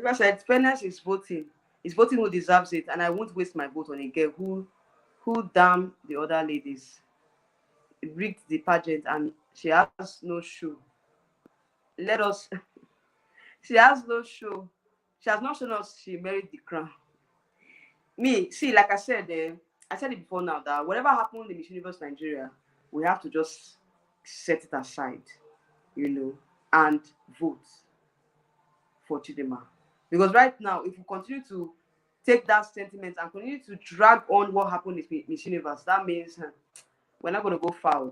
I said, fairness is voting. It's voting who deserves it, and I won't waste my vote on a girl who damn the other ladies, rigged the pageant, and she has no show. Let us. She has no show. She has not shown us she married the crown. Me, see, like I said it before now that whatever happened in Miss Universe Nigeria, we have to just set it aside, and vote for Chidinma. Because right now, if we continue to take that sentiment and continue to drag on what happened in Miss Universe, that means we're not going to go far.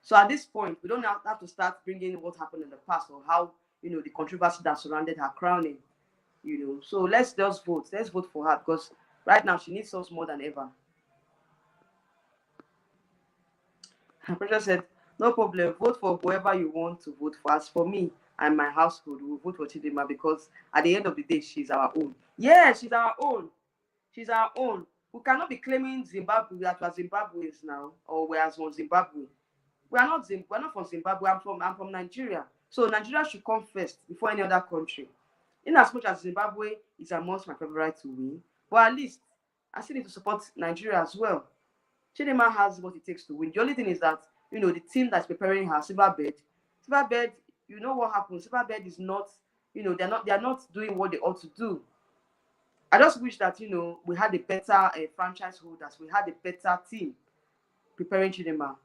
So at this point, we don't have to start bringing what happened in the past or how, the controversy that surrounded her crowning, So let's just vote. Let's vote for her because right now she needs us more than ever. Precious said, no problem. Vote for whoever you want to vote for. As for me and my household, we will vote for Chidinma because at the end of the day, she's our own. Yeah, she's our own. She's our own. We cannot be claiming Zimbabwe that we're Zimbabweans now, or we're from Zimbabwe. We're not from Zimbabwe. I'm from Nigeria. So Nigeria should come first before any other country. In as much as Zimbabwe is amongst my favorite to win, but at least I still need to support Nigeria as well. Chidinma has what it takes to win. The only thing is that, the team that's preparing her, Silverbird, you know what happens. Silverbird is not, they're not doing what they ought to do. I just wish that we had a better franchise holders, we had a better team preparing Chidinma.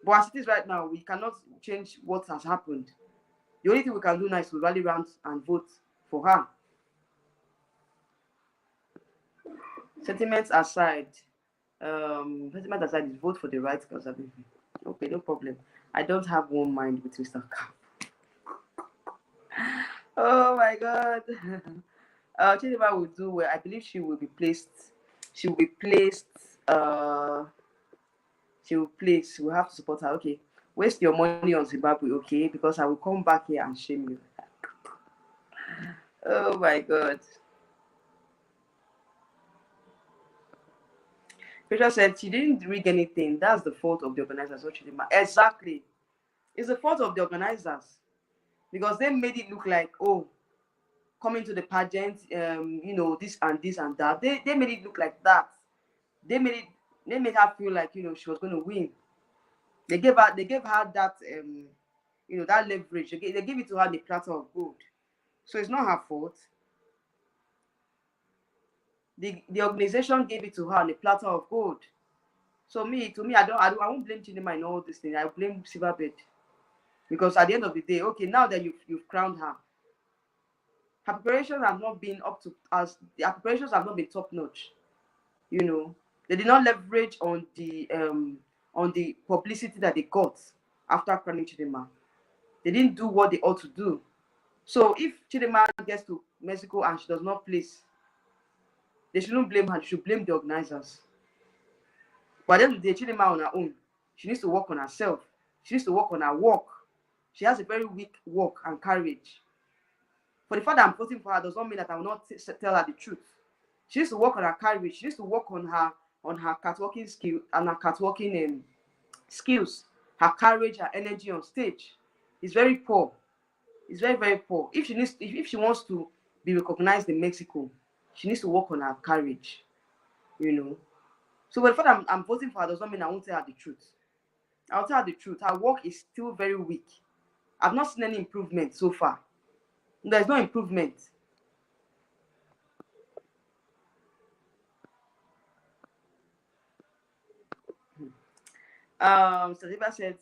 But as it is right now, we cannot change what has happened. The only thing we can do now is to rally around and vote for her. Sentiments aside, is vote for the right conservative. Okay, no problem. I don't have one mind with Mr. Cap. Oh my God. Chidinma will do well. I believe she will be placed. She will be placed. She will place. We'll have to support her. Okay. Waste your money on Zimbabwe, okay? Because I will come back here and shame you. Oh my God. Petra said she didn't rig anything. That's the fault of the organizers. Exactly. It's the fault of the organizers. Because they made it look like, oh, coming to the pageant, this and this and that. They made it look like that. They made her feel like, she was going to win. They gave her that that leverage. They gave it to her on the platter of gold. So it's not her fault. The organization gave it to her on the platter of gold. So to me, I won't blame Chidinma in all these things. I blame Silverbird. Because at the end of the day, okay, now that you've crowned her, her preparations have not been top notch. They did not leverage on the publicity that they got after crowning Chidinma. They didn't do what they ought to do. So if Chidinma gets to Mexico and she does not place, they shouldn't blame her. They should blame the organizers. But at the end of the day, Chidinma on her own, she needs to work on herself. She needs to work on her work. She has a very weak work and courage. For the fact that I'm voting for her does not mean that I will not tell her the truth. She needs to work on her courage. She needs to work on her catwalking skill and her catwalking skills. Her courage, her energy on stage is very poor. It's very, very poor. If she wants to be recognized in Mexico, she needs to work on her courage. So for the fact I'm voting for her does not mean I won't tell her the truth. I'll tell her the truth. Her work is still very weak. I've not seen any improvement so far. There's no improvement. Silva said,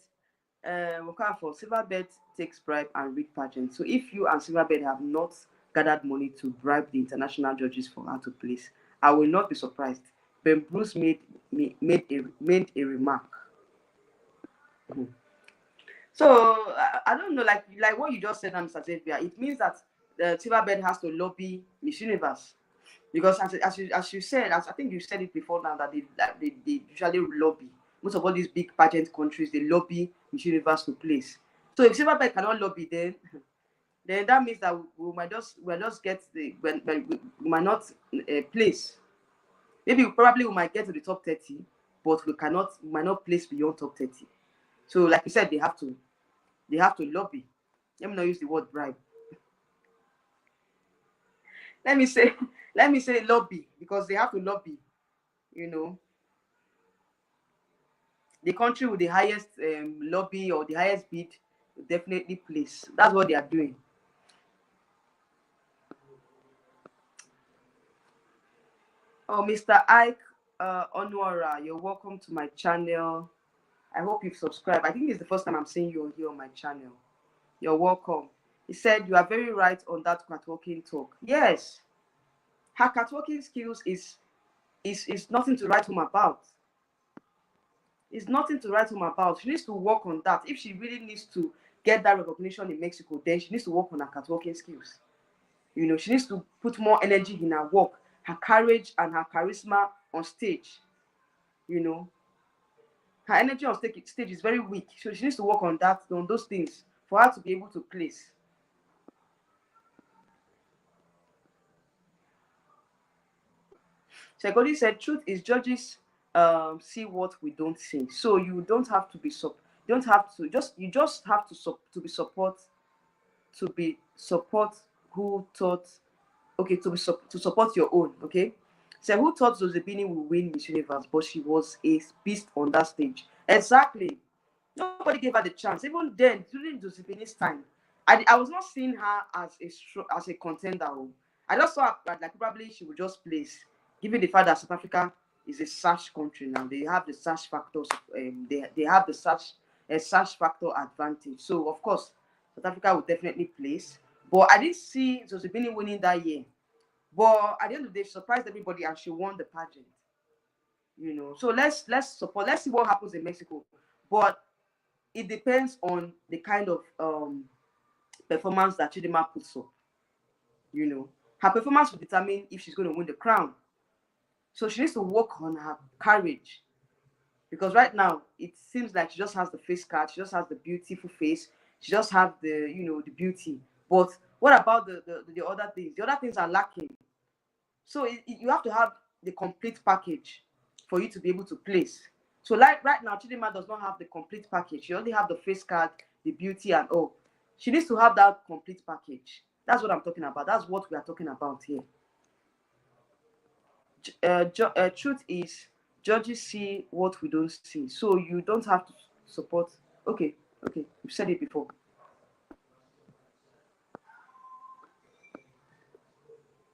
for Silverbird takes bribe and rig pageant. So if you and Silverbird have not gathered money to bribe the international judges for her to place, I will not be surprised. Ben Bruce made a remark. So I don't know, like what you just said, Mr. Xavier. It means that the Silverbird has to lobby Miss Universe, because as you said, as I think you said it before now, that they usually lobby. Most of all these big pageant countries, they lobby Miss Universe to place. So if Silverbird cannot lobby, then that means that we might just get we might not place. Maybe we might get to the top 30, but we might not place beyond top 30. So like you said, they have to lobby. Let me not use the word bribe. Let me say lobby, because they have to lobby. The country with the highest lobby or the highest bid will definitely place. That's what they are doing. Oh, Mr. Ike Onwara, you're welcome to my channel. I hope you've subscribed. I think it's the first time I'm seeing you here on my channel. You're welcome. He said, you are very right on that catwalking talk. Yes. Her catwalking skills is nothing to write home about. It's nothing to write home about. She needs to work on that. If she really needs to get that recognition in Mexico, then she needs to work on her catwalking skills. She needs to put more energy in her work, her courage and her charisma on stage. Her energy on stage is very weak. So she needs to work on those things for her to be able to place. Segodi said, truth is judges see what we don't see. So you don't have to be you just have to be support who thought, okay, to support your own, okay? So who thought Zozebini will win Miss Universe, but she was a beast on that stage. Exactly. Nobody gave her the chance. Even then, during Josephini's time, I was not seeing her as as a contender. Oh. I just saw her like probably she would just place, given the fact that South Africa is a search country now. They have the search factors. They have the search factor advantage. So of course, South Africa would definitely place. But I didn't see Josephine winning that year. But at the end of the day, she surprised everybody and she won the pageant. So let's support. Let's see what happens in Mexico. But it depends on the kind of performance that Chidinma puts up. Her performance will determine if she's going to win the crown. So she needs to work on her courage, because right now it seems like she just has the face card, she just has the beautiful face, she just has the beauty. But what about the other things? The other things are lacking. So you have to have the complete package for you to be able to place. So like right now, Chidinma does not have the complete package. She only have the face card, the beauty, and all. She needs to have that complete package. That's what I'm talking about. That's what we are talking about here. Truth is, judges see what we don't see. So you don't have to support. Okay, you've said it before.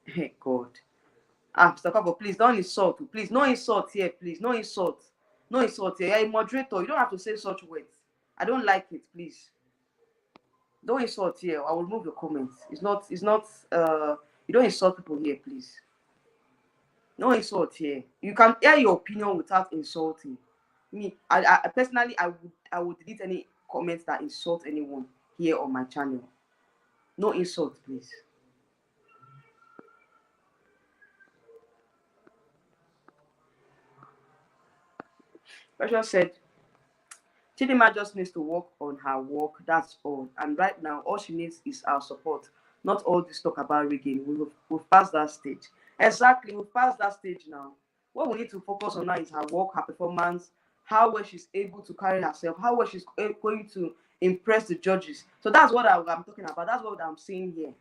Hey God. Mr. Kabo, please don't insult. Please, no insult here, please. No insult. No insult here. You're a moderator. You don't have to say such words. I don't like it, please. Don't insult here. I will remove your comments. You don't insult people here, please. No insult here. You can air your opinion without insulting. Me, I personally, I would delete any comments that insult anyone here on my channel. No insult, please. Precious said, Chidinma just needs to work on her work. That's all. And right now, all she needs is our support. Not all this talk about rigging. We've passed that stage. Exactly, we've passed that stage now. What we need to focus on now is her work, her performance, how well she's able to carry herself, how well she's going to impress the judges. So that's what I'm talking about. That's what I'm saying here.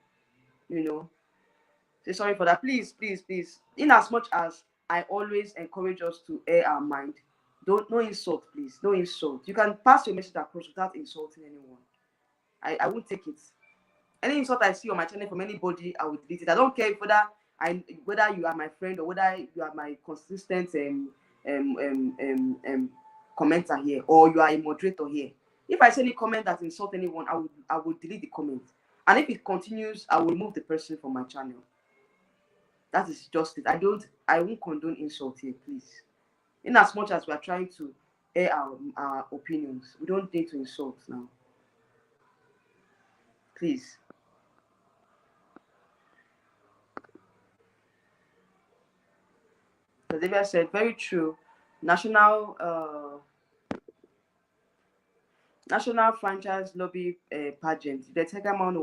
Say sorry for that. Please, please, please. In as much as I always encourage us to air our mind, no insult, please. No insult. You can pass your message across without insulting anyone. I won't take it. Any insult I see on my channel from anybody, I will delete it. I don't care whether you are my friend or whether you are my consistent commenter here, or you are a moderator here. If I see any comment that insult anyone, I will delete the comment. And if it continues, I will remove the person from my channel. That is just it. I won't condone insult here, please. In as much as we are trying to air our opinions, we don't need to insult now. Please. So David said, very true. National franchise lobby pageant. The Tegaman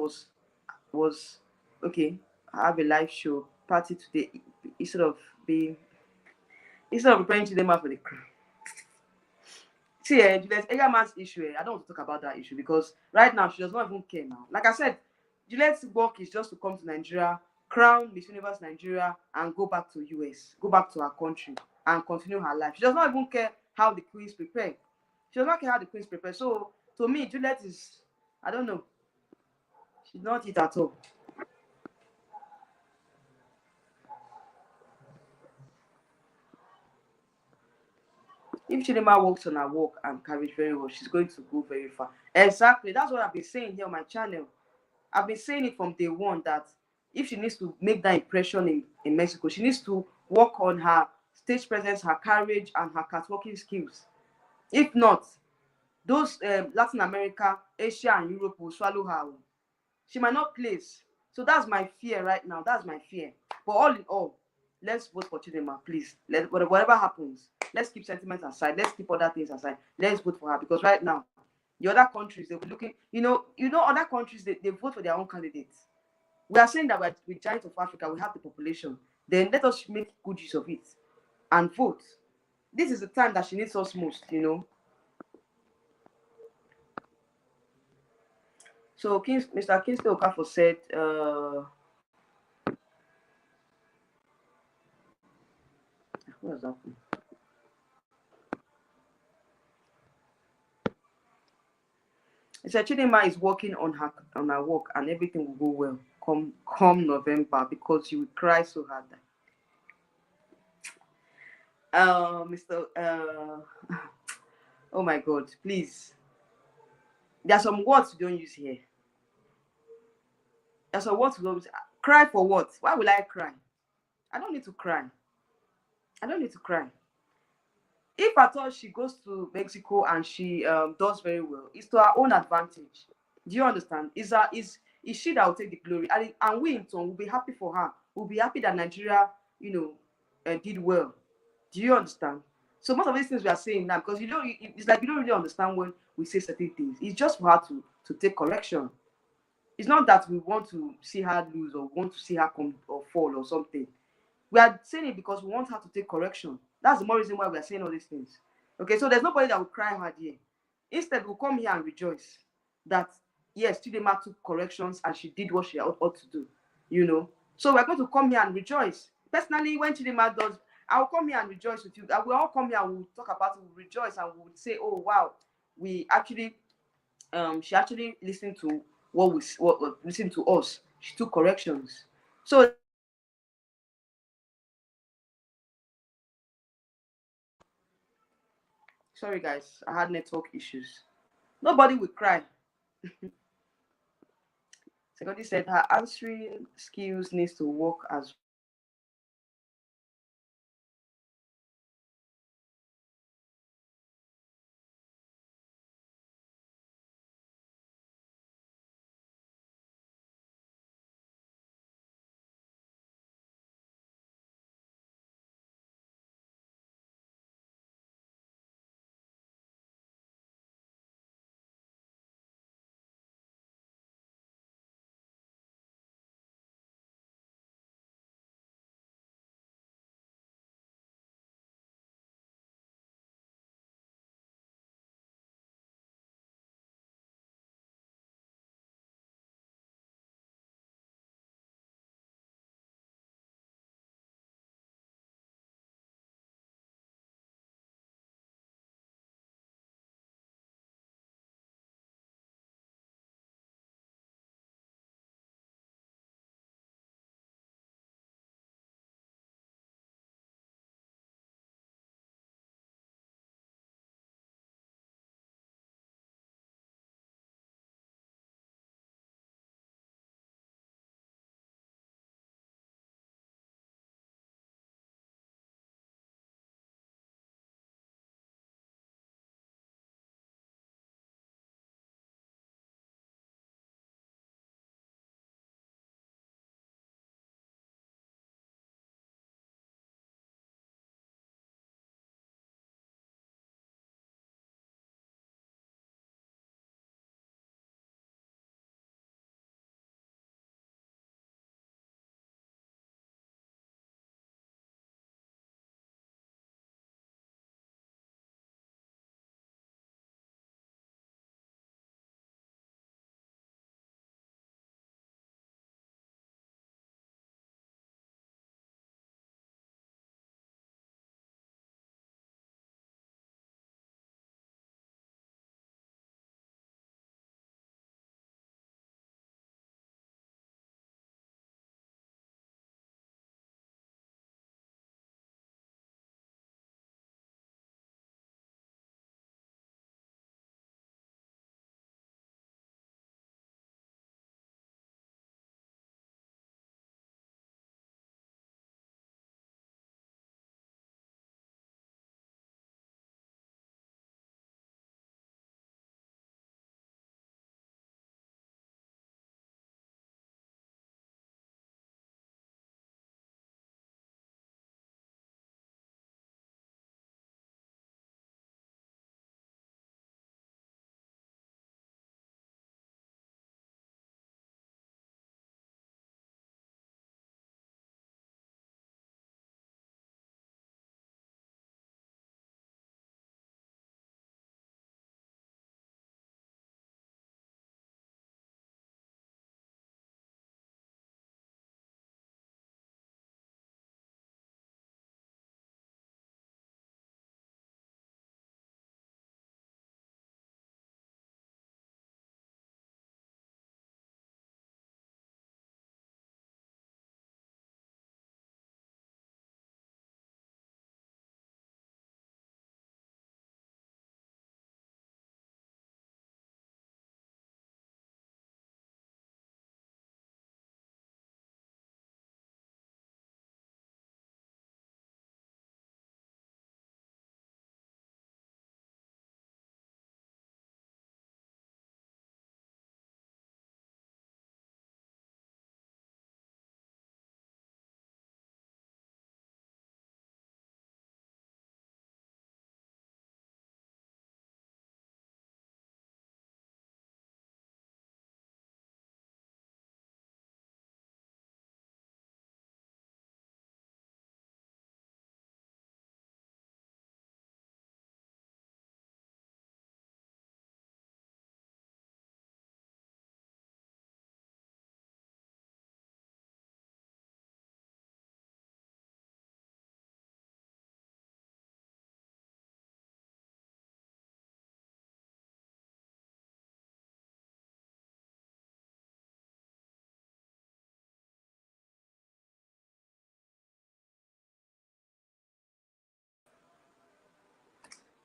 was okay. I have a live show party today instead of preparing Chidinma for the crown. See, Juliet Egerman's issue, I don't want to talk about that issue because right now she does not even care now. Like I said, Juliet's work is just to come to Nigeria, crown Miss Universe Nigeria, and go back to US, go back to her country, and continue her life. She does not even care how the queens prepare. She does not care how the queens prepare. So, to me, Juliet is, I don't know, she's not it at all. If Chidinma works on her work and carries very well, she's going to go very far. Exactly. That's what I've been saying here on my channel. I've been saying it from day one that if she needs to make that impression in Mexico, she needs to work on her stage presence, her courage, and her catwalking skills. If not, those Latin America, Asia, and Europe will swallow her. She might not place. So that's my fear right now. That's my fear. But all in all, let's vote for Chidinma, please. Whatever happens, let's keep sentiments aside. Let's keep other things aside. Let's vote for her because right now, the other countries they'll be looking. Other countries they vote for their own candidates. We are saying that we're giant of Africa. We have the population. Then let us make good use of it and vote. This is the time that she needs us most. So Mr. Kingsley Okafor said. What has happened? said Chidinma is working on her work and everything will go well come November because you will cry so hard. Mr. Oh my God, please. There are some words we don't use here. There's some words we don't use. Cry for what? Why will I cry? I don't need to cry. I don't need to cry. If at all she goes to Mexico and she does very well, it's to her own advantage. Do you understand? Is she that will take the glory? And we in turn will be happy for her. We'll be happy that Nigeria, did well. Do you understand? So most of these things we are saying now, because it's like you don't really understand when we say certain things. It's just for her to take correction. It's not that we want to see her lose or want to see her come or fall or something. We are saying it because we want her to take correction. That's the more reason why we are saying all these things. Okay, so there's nobody that will cry hard here. Instead, we'll come here and rejoice that yes, Chidinma took corrections and she did what she ought to do. So we're going to come here and rejoice. Personally, when Chidinma does, I'll come here and rejoice with you. I will all come here and we'll talk about it, we'll rejoice and we'll say, oh wow, we actually she actually listened to what listened to us. She took corrections. So sorry guys, I had network issues. Nobody will cry. Secondly said her answering skills needs to work as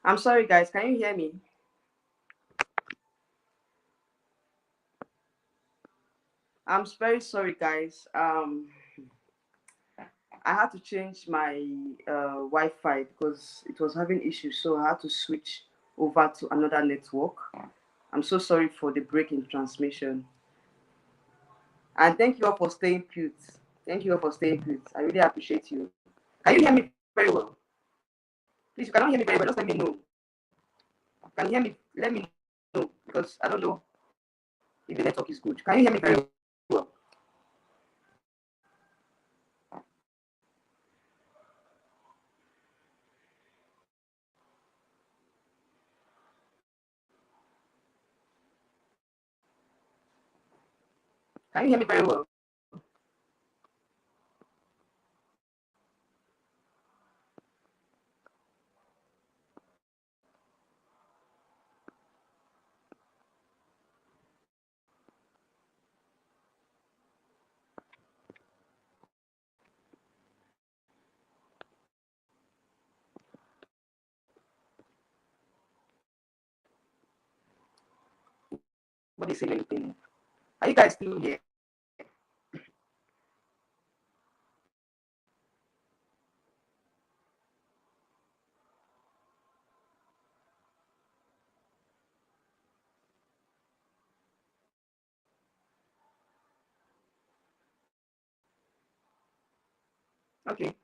I'm sorry, guys. Can you hear me? I'm very sorry, guys. I had to change my Wi-Fi because it was having issues, so I had to switch over to another network. I'm so sorry for the break in transmission. And thank you all for staying put. Thank you all for staying put. I really appreciate you. Can you hear me very well? Please, you cannot hear me very well. Just let me know. Can you hear me? Let me know because I don't know if the network is good. Can you hear me very well? Can you hear me very well? What is anything? Are you guys still here? Okay.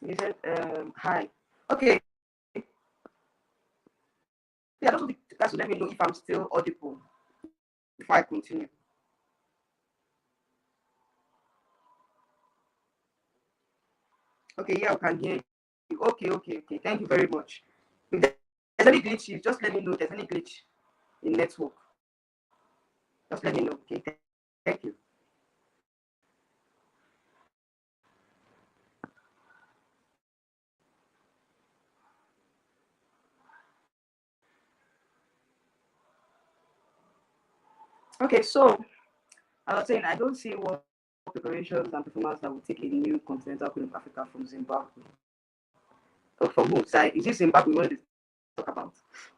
You said hi. Okay. Yeah, I just want you guys to let me know if I'm still audible before I continue. Okay, yeah, I can hear you. Okay. Thank you very much. If there's any glitches, just let me know. If there's any glitch in network, just let me know. Okay, thank you. Okay, so I was saying I don't see what preparations and performance that will take a new continental queen of Africa from Zimbabwe. Or from whose side? Is this Zimbabwe we want to talk about?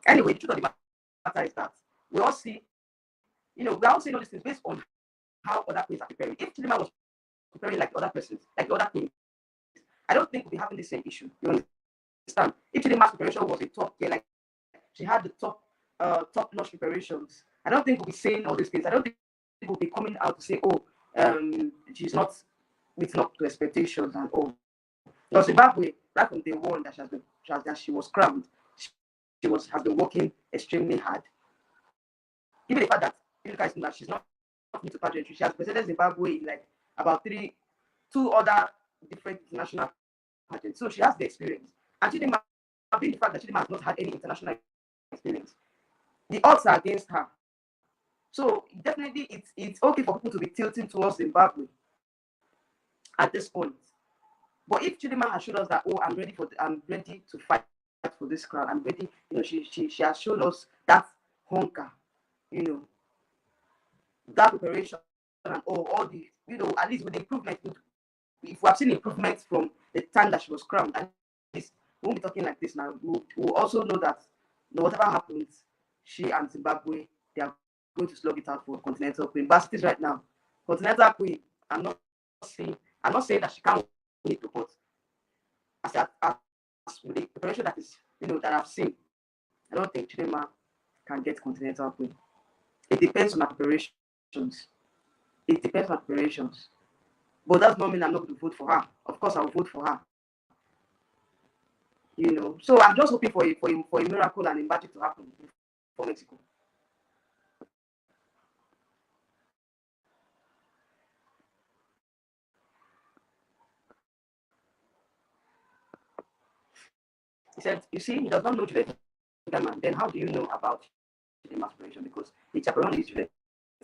Anyway, the truth of the matter is that we all see, we are all seeing all these things based on how other queens are preparing. If Chidinma was preparing like the other persons, like the other queens, I don't think we'll be having the same issue. You understand? If Chidinma's preparation was a top tier, like she had the top-notch preparations, I don't think we'll be saying all these things. I don't think we'll be coming out to say, oh, she's not meeting up to expectations and all. Because Zimbabwe, right from day one that she was crowned, has been working extremely hard. Even the fact that you guys know that she's not into pageantry, she has presented Zimbabwe in like about two other different international pageants. So she has the experience. And Chidinma, being the fact that Chidinma has not had any international experience, the odds are against her. So definitely it's okay for people to be tilting towards Zimbabwe at this point. But if Chidinma has showed us that, oh, I'm ready to fight for this crown, I'm ready, she has shown us that hunger, you know, that preparation and all the, at least with the improvement, if we have seen improvements from the time that she was crowned, at least we won't be talking like this now. We'll also know that whatever happens, she and Zimbabwe, they are going to slug it out for Continental Queen. But it is right now. Continental Queen, I'm not saying that she can't win it, but as with the preparation that is, that I've seen, I don't think Chidinma can get Continental Queen. It depends on her preparations. It depends on preparations. But that's not mean I'm not going to vote for her. Of course, I'll vote for her. So I'm just hoping for a miracle and a magic to happen for Mexico. He said, you see, he does not know Juliet Tegaman. Then how do you know about the aspiration? Because the chaperone is Juliet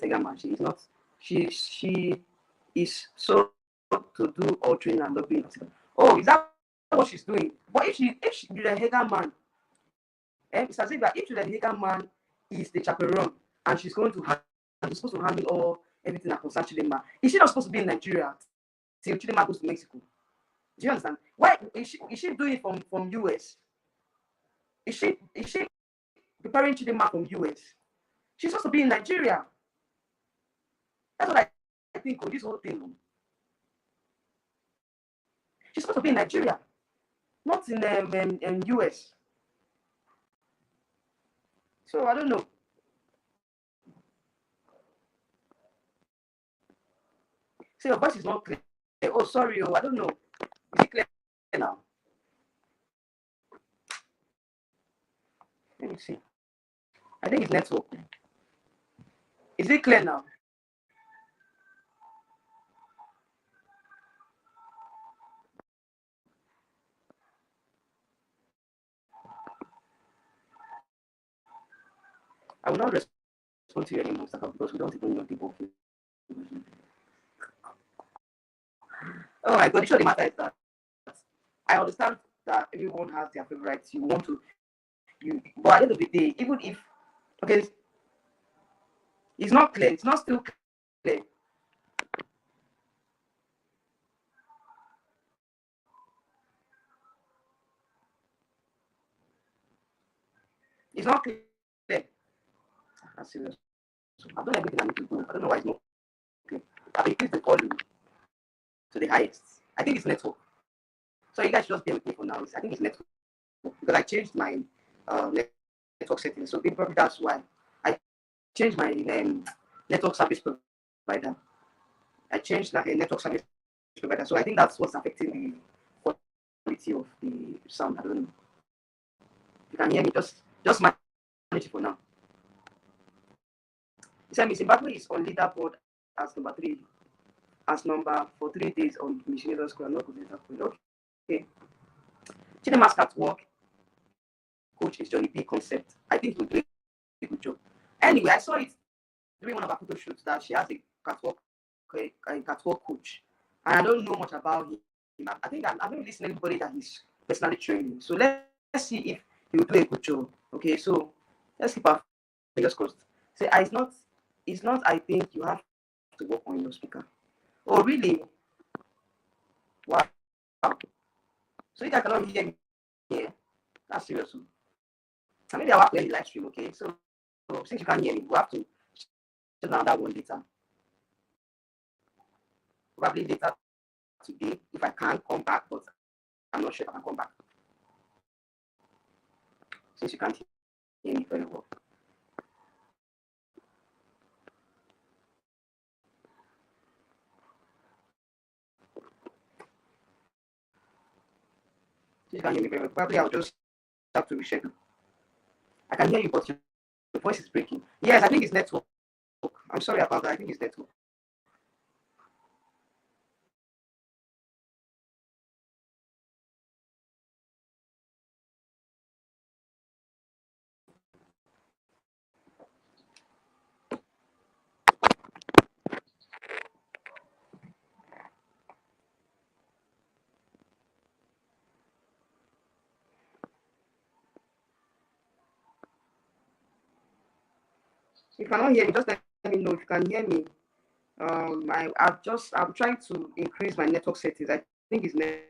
Tegaman. She is not. She is so to do all training and not being. Oh, is that what she's doing? But if she Juliet Tegaman, it's as if that if Juliet Tegaman is the chaperone, and she's going to she's supposed to handle all everything that concerns Chidinma. Is she not supposed to be in Nigeria till Chidinma goes to Mexico? Do you understand? Why is she doing it from US? Is she preparing Chidinma from US? She's supposed to be in Nigeria. That's what I think of this whole thing. She's supposed to be in Nigeria, not in US. So I don't know. So your voice is not clear. Oh, sorry. Oh, I don't know. Is it clear now? Let me see. I think it's network. Is it clear now? I will not respond to you anymore, Mustafa, because we don't even know people. Oh my God, the truth of the matter is that I understand that everyone has their favorites. You want to, but at the end of the day, even if, okay, it's not clear, it's not still clear. It's not clear. That's serious. I've done everything I need to do. I don't know why it's not clear. I've increased the volume to the highest. I think it's network. So you guys just bear with me for now. I think it's network because I changed my network settings. So probably that's why I changed my network service provider. I changed like a network service provider. So I think that's what's affecting the quality of the sound. I don't know. You can hear me. Just manage it for now. He said Miss Zimbabwe is on leaderboard as number 3, as number for 3 days on Miss Universe Square. Not good. Okay. Chidinma's catwalk coach is Johnny B Concept. I think he'll do a good job. Anyway, I saw it during one of our photo shoots that she has a catwalk coach, and I don't know much about him. I think I've never listened to anybody that he's personally training. So let's see if he will do a good job. Okay, so let's keep our fingers crossed. Say, it's not. I think you have to work on your speaker. Oh, really? Wow. So you guys cannot hear me here. That's serious. I mean, I will play the live stream. Okay, so since you can't hear me, we have to shut down that one later. Probably later today if I can come back, but I'm not sure if I can come back since you can't hear me very well. Since you can't hear me very well, probably I'll just have to reschedule. I can hear you, but your voice is breaking. Yes, I think it's network. I'm sorry about that. I think it's network. If you cannot hear me, just let me know if you can hear me. I'm trying to increase my network settings. I think it's network.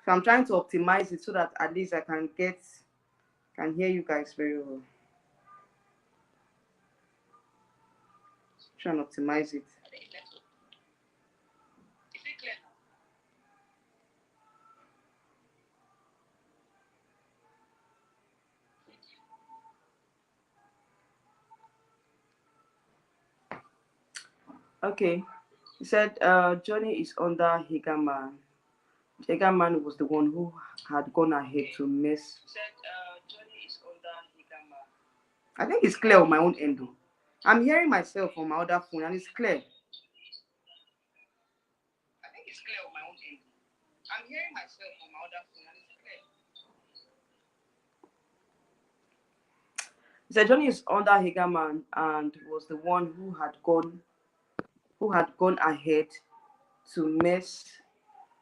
So I'm trying to optimize it so that at least I can hear you guys very well. Try and optimize it. Okay. He said Johnny is under Higaman. Higaman was the one who had gone ahead to mess. He said Johnny is under Higaman. I think it's clear on my own end. I'm hearing myself on my other phone and it's clear. I think it's clear on my own end. I'm hearing myself on my other phone and it's clear. Mr. Johnny is under Hagerman and was the one who had gone ahead to mess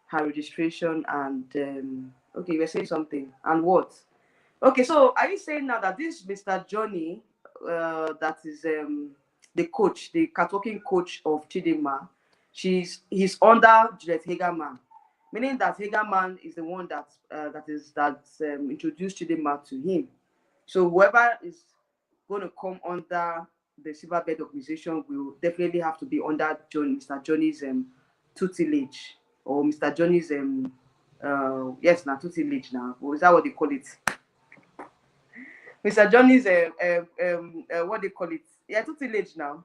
her registration and okay, you were saying something. And what? Okay, so are you saying now that this Mr. Johnny, that is the coach, the catwalking coach of Chidinma, he's under Juliet Hagerman, meaning that Hagerman is the one that introduced Chidinma to him. So whoever is going to come under the Silverbird organization will definitely have to be under Mr. Johnny's tutelage, or Mr. Johnny's yes, now tutelage now. Or is that what they call it? Mr. Johnny's what they call it? Yeah, tutelage now.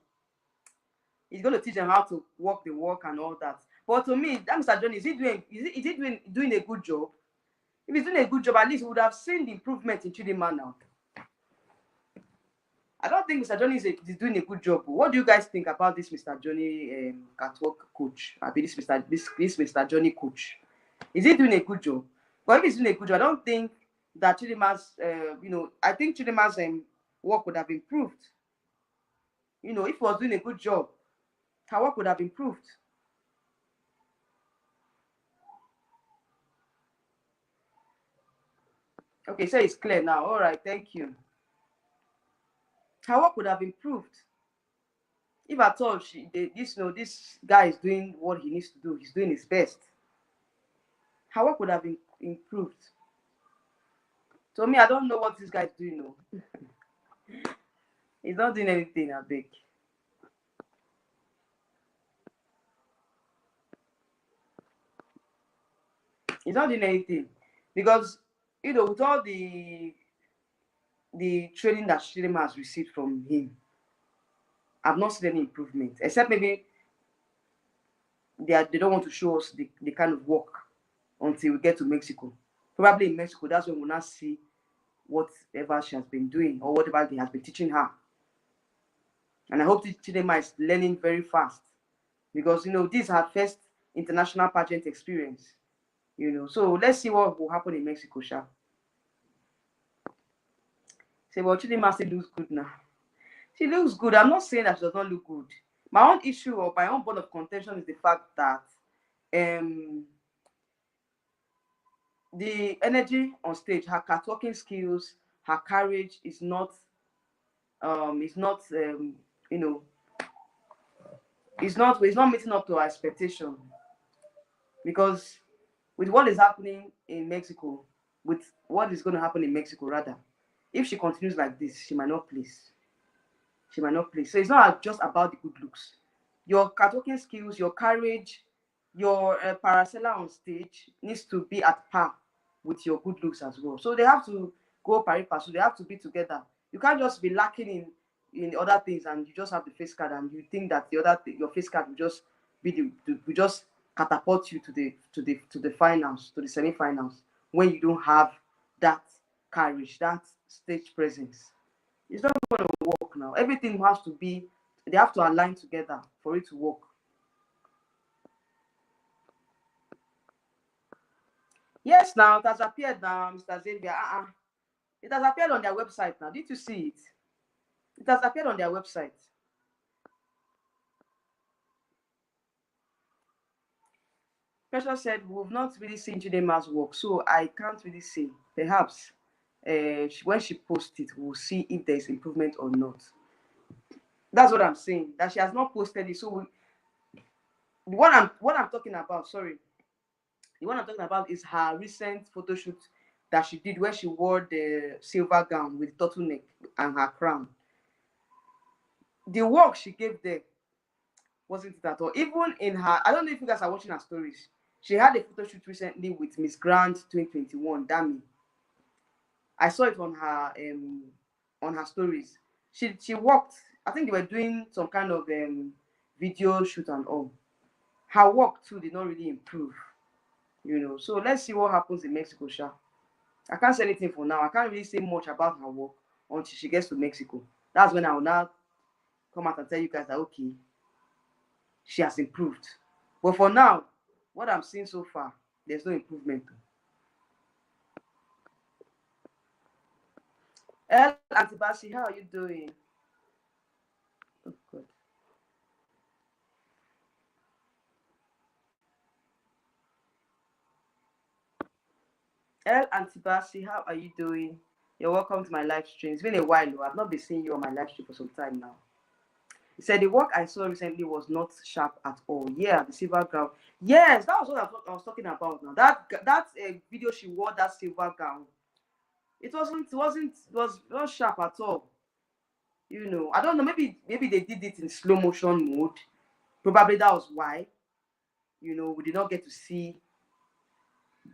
He's going to teach them how to walk the walk and all that. But to me, that Mr. Johnny, is he doing a good job? If he's doing a good job, at least we would have seen the improvement in Chidinma now. I don't think Mr. Johnny is doing a good job. What do you guys think about this Mr. Johnny catwalk coach? I mean, this Mr. Johnny coach. Is he doing a good job? But if he's doing a good job, I don't think that Chidinma's, I think Chidinma's work would have improved. If he was doing a good job, her work would have improved. Okay, so it's clear now. All right, thank you. Her work would have improved. If at all this guy is doing what he needs to do, he's doing his best. Her work would have improved. To me, I don't know what this guy is doing. No. He's not doing anything, I beg. He's not doing anything. Because, with all the training that Chidinma has received from him, I've not seen any improvement. Except maybe they don't want to show us the kind of work until we get to Mexico. Probably in Mexico, that's when we'll not see whatever she has been doing or whatever he has been teaching her. And I hope Chidinma is learning very fast, because this is her first international pageant experience. So let's see what will happen in Mexico, Sha. Say, well, Chidinma still looks good now. She looks good. I'm not saying that she does not look good. My own issue, or my own bone of contention, is the fact that the energy on stage, her catwalking skills, her courage is not it's not meeting up to our expectation. Because with what is happening in Mexico, with what is going to happen in Mexico rather, if she continues like this, she might not place. So it's not just about the good looks. Your catwalking skills, your courage, your parasela on stage needs to be at par with your good looks as well. So they have to go pari passu. They have to be together. You can't just be lacking in other things and you just have the face card and you think that your face card will just will just catapult you to the finals, to the semi-finals, when you don't have that courage, that stage presence. It's not going to work now. Everything has to be, they have to align together for it to work. Yes, now it has appeared now, Mr. Xavier. It has appeared on their website now. Did you see it? It has appeared on their website. Pressure said, we've not really seen Chidinma's work, so I can't really say. Perhaps when she posts it, we'll see if there's improvement or not. That's what I'm saying. That she has not posted it. So what I'm talking about, sorry. The one I'm talking about is her recent photo shoot that she did where she wore the silver gown with turtleneck and her crown. The work she gave there wasn't it at all. Even in her, I don't know if you guys are watching her stories. She had a photo shoot recently with Miss Grand 2021, Dami. I saw it on her stories. She worked. I think they were doing some kind of video shoot and all. Her work too did not really improve. So let's see what happens in Mexico, Sha. I can't say anything for now. I can't really say much about her work until she gets to Mexico. That's when I will now come out and tell you guys that, okay, she has improved. But for now, what I'm seeing so far, there's no improvement. El Antibasi, how are you doing? Oh, good. El Antibasi, how are you doing? You're welcome to my live stream. It's been a while, though. I've not been seeing you on my live stream for some time now. He said the work I saw recently was not sharp at all. Yeah, the silver gown. Yes, that was what I was talking about now. That video she wore that silver gown. It was not sharp at all. You know, I don't know. Maybe they did it in slow motion mode. Probably that was why. You know, we did not get to see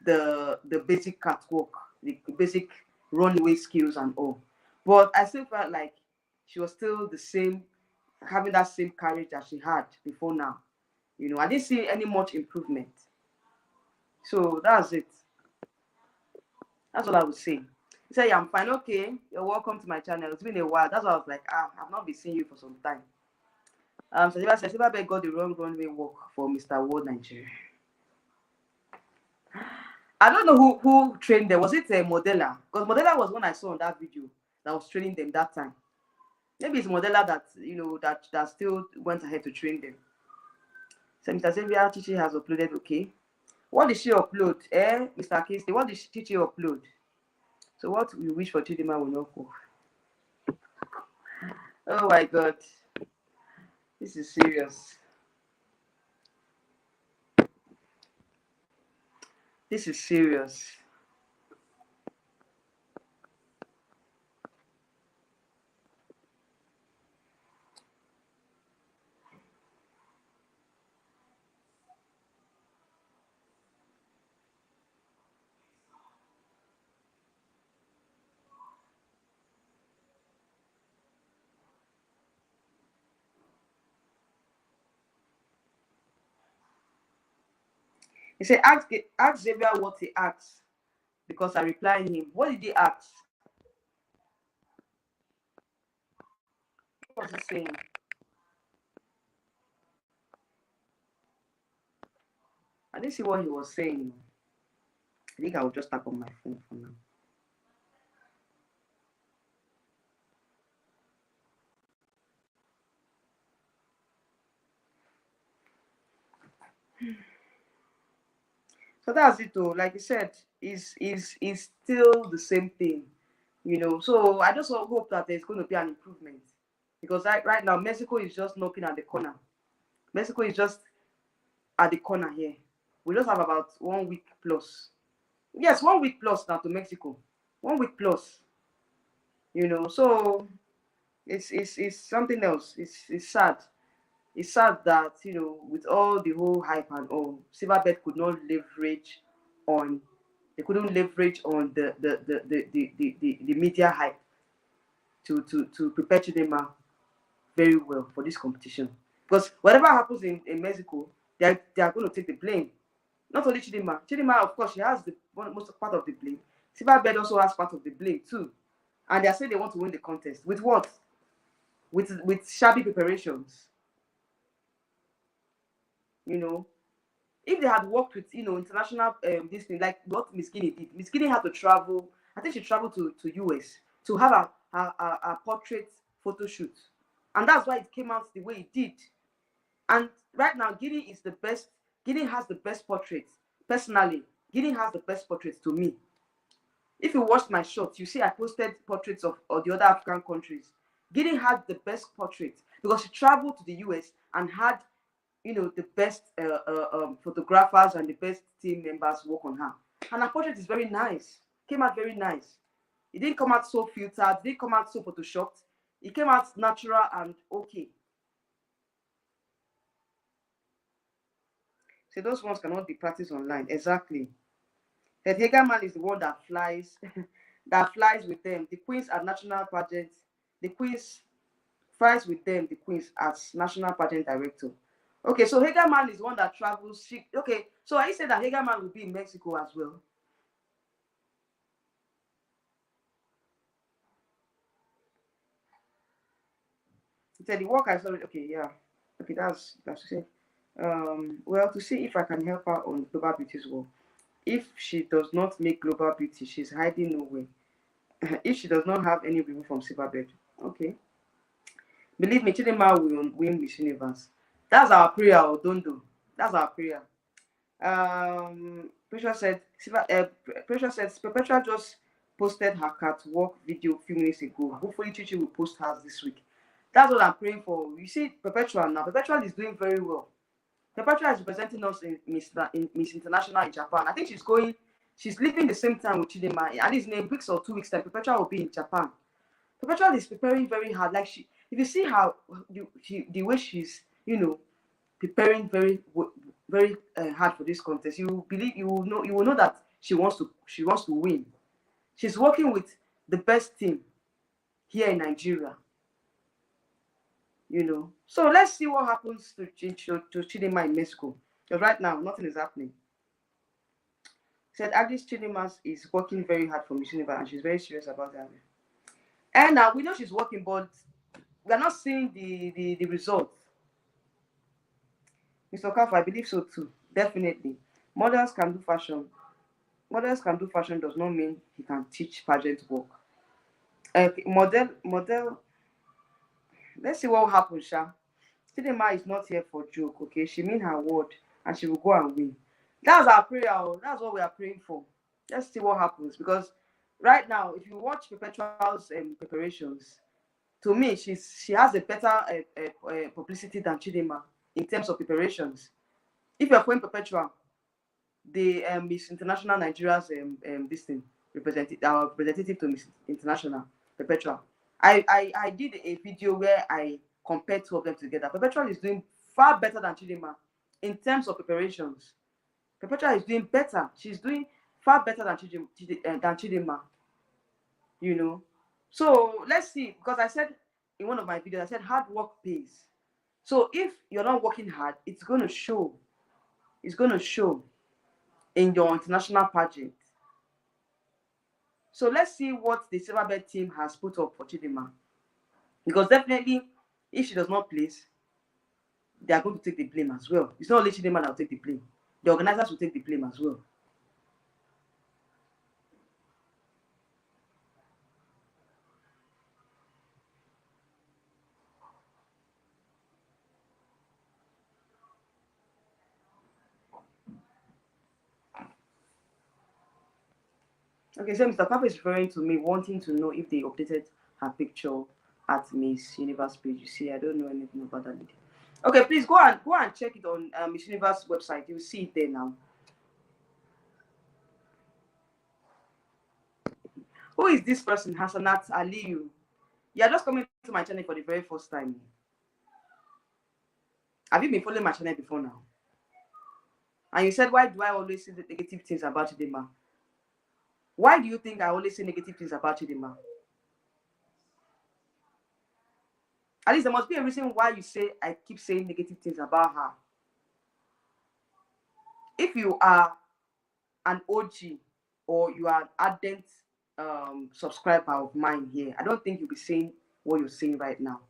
the basic catwalk, the basic runway skills and all. But I still felt like she was still the same, having that same courage that she had before now. You know, I didn't see any much improvement. So that's it. That's what I would say. He said, yeah, I'm fine. Okay, you're welcome to my channel. It's been a while. That's why I was like, I've not been seeing you for some time. Sasiba got the wrong runway walk for Mr. World Nigeria. I don't know who trained them. Was it a Modella? Because Modella was one I saw on that video that was training them that time. Maybe it's Modella that, you know, that still went ahead to train them. So Mr. Xavier Chichi has uploaded. Okay. What did she upload? Mr. Kingston, what did Chichi upload? So what you wish for Chidinma will not go. Oh my God. This is serious. This is serious. He said, ask Xavier what he asked because I replied him. What did he ask? What was he saying? I didn't see what he was saying. I think I will just tap on my phone for now. So that's it though. Like you said, is still the same thing, you know. So I just hope that there's going to be an improvement. Because right now Mexico is just knocking at the corner. Mexico is just at the corner here. We just have about 1 week plus. Yes, 1 week plus now to Mexico. 1 week plus. You know, so it's something else. It's sad. It's sad that, you know, with all the whole hype and all, Silverbird could not leverage on they couldn't leverage on the media hype to prepare Chidinma very well for this competition. Because whatever happens in Mexico, they are going to take the blame. Not only Chidinma. Chidinma, of course, she has the most part of the blame. Silverbird also has part of the blame too. And they are saying they want to win the contest. With what? With shabby preparations. You know, if they had worked with, you know, international this thing, like what Miss Guinea did. Miss Guinea had to travel. I think she traveled to US to have a portrait photo shoot, and that's why it came out the way it did. And right now, Guinea is the best. Guinea has the best portraits. Personally, Guinea has the best portraits to me. If you watched my shorts, you see I posted portraits of the other African countries. Guinea had the best portraits because she traveled to the US and had, you know, the best photographers and the best team members work on her. And her portrait is very nice. Came out very nice. It didn't come out so filtered. It didn't come out so photoshopped. It came out natural and okay. So those ones cannot be practiced online. Exactly. The Hagerman is the one that flies, that flies with them. The queens at national pageants. The queens flies with them. The queens as national pageant director. Okay, so Hagerman is the one that travels. Okay, so I said that Hagerman will be in Mexico as well. He said the work I saw. Okay, yeah. Okay, that's it. Well, to see if I can help her on Global Beauty's work. If she does not make Global Beauty, she's hiding nowhere. If she does not have any review from Silverbird, okay. Believe me, Chidinma will win Miss Universe. That's our prayer, or don't do. That's our prayer. Precious said, Precious said, Perpetua just posted her catwalk video a few minutes ago. Hopefully, Chichi will post hers this week. That's what I'm praying for. You see, Perpetua now. Perpetua is doing very well. Perpetua is representing us in Miss International in Japan. I think she's leaving the same time with Chidinma. At least in a week or 2 weeks time, Perpetua will be in Japan. Perpetua is preparing very hard. Like if you see how the way she's, preparing very hard for this contest, you will know that she wants to win. She's working with the best team here in Nigeria. So let's see what happens to Chidinma in Mexico. Because right now nothing is happening. Said Agnes Chidinma is working very hard for Miss Universe and she's very serious about that. And now we know she's working, but we are not seeing the result. Mr. Kafo, I believe so too. Definitely. Models can do fashion. Models can do fashion does not mean he can teach pageant work. Model. Let's see what happens, Sha. Chidinma is not here for joke, okay? She mean her word and she will go and win. That's our prayer. That's what we are praying for. Let's see what happens. Because right now, if you watch Perpetual's preparations, to me, she has a better publicity than Chidinma in terms of preparations. If you're following Perpetual, the Miss International Nigeria's representative to Miss International, Perpetual. I did a video where I compared two of them together. Perpetual is doing far better than Chidinma in terms of preparations. Perpetual is doing better. She's doing far better than Chidinma. So let's see. Because I said in one of my videos, I said hard work pays. So if you're not working hard, it's going to show. It's going to show in your international pageant. So let's see what the Silverbird team has put up for Chidinma. Because definitely, if she does not place, they are going to take the blame as well. It's not only Chidinma that will take the blame. The organizers will take the blame as well. Okay, so Mr. Papa is referring to me wanting to know if they updated her picture at Miss Universe page. You see, I don't know anything about that. Okay, please go and check it on Miss Universe website. You'll see it there now. Who is this person? Hassanat Aliyu. You are just coming to my channel for the very first time. Have you been following my channel before now? And you said, why do I always say the negative things about Chidinma? Why do you think I always say negative things about Chidinma? At least there must be a reason why you say I keep saying negative things about her. If you are an OG or you are an ardent subscriber of mine here, I don't think you'll be saying what you're saying right now.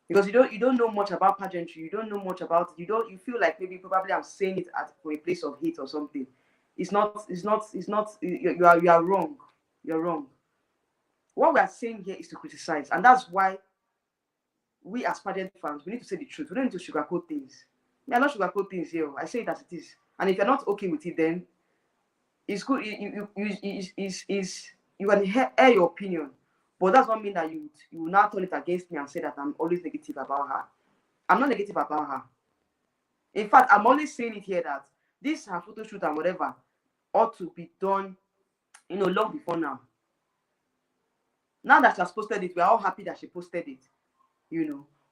Because you don't know much about pageantry, you don't know much about it, you feel like maybe probably I'm saying it for a place of hate or something. It's not, you are wrong. You're wrong. What we are saying here is to criticize, and that's why we as pageant fans, we need to say the truth. We don't need to sugarcoat things. We are not sugarcoat things here. I say it as it is. And if you're not okay with it, then it's good. You can air your opinion, but that's not mean that you will not turn it against me and say that I'm always negative about her. I'm not negative about her. In fact, I'm always saying it here that this her photo shoot and whatever ought to be done, long before now. Now that she has posted it, we are all happy that she posted it,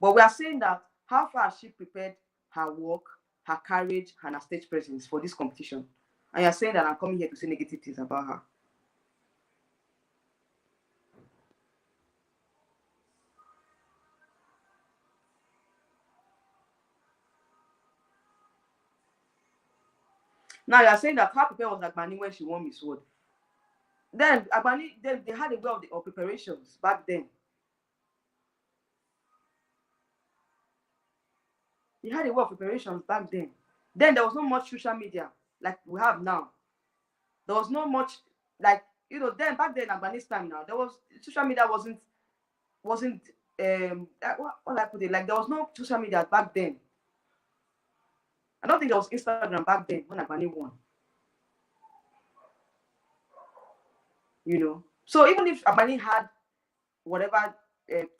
But we are saying that how far has she prepared her work, her courage, and her stage presence for this competition? And you're saying that I'm coming here to say negative things about her. Now you're saying that her prepared was Agbani when she won Miss World. Then Agbani, they had a way of preparations back then. They had a way of preparations back then. Then there was not much social media like we have now. There was not much like, you know, then back then Agbani's time now, there was social media wasn't what I put it, like there was no social media back then. I don't think there was Instagram back then when Agbani won. You know, so even if Agbani had whatever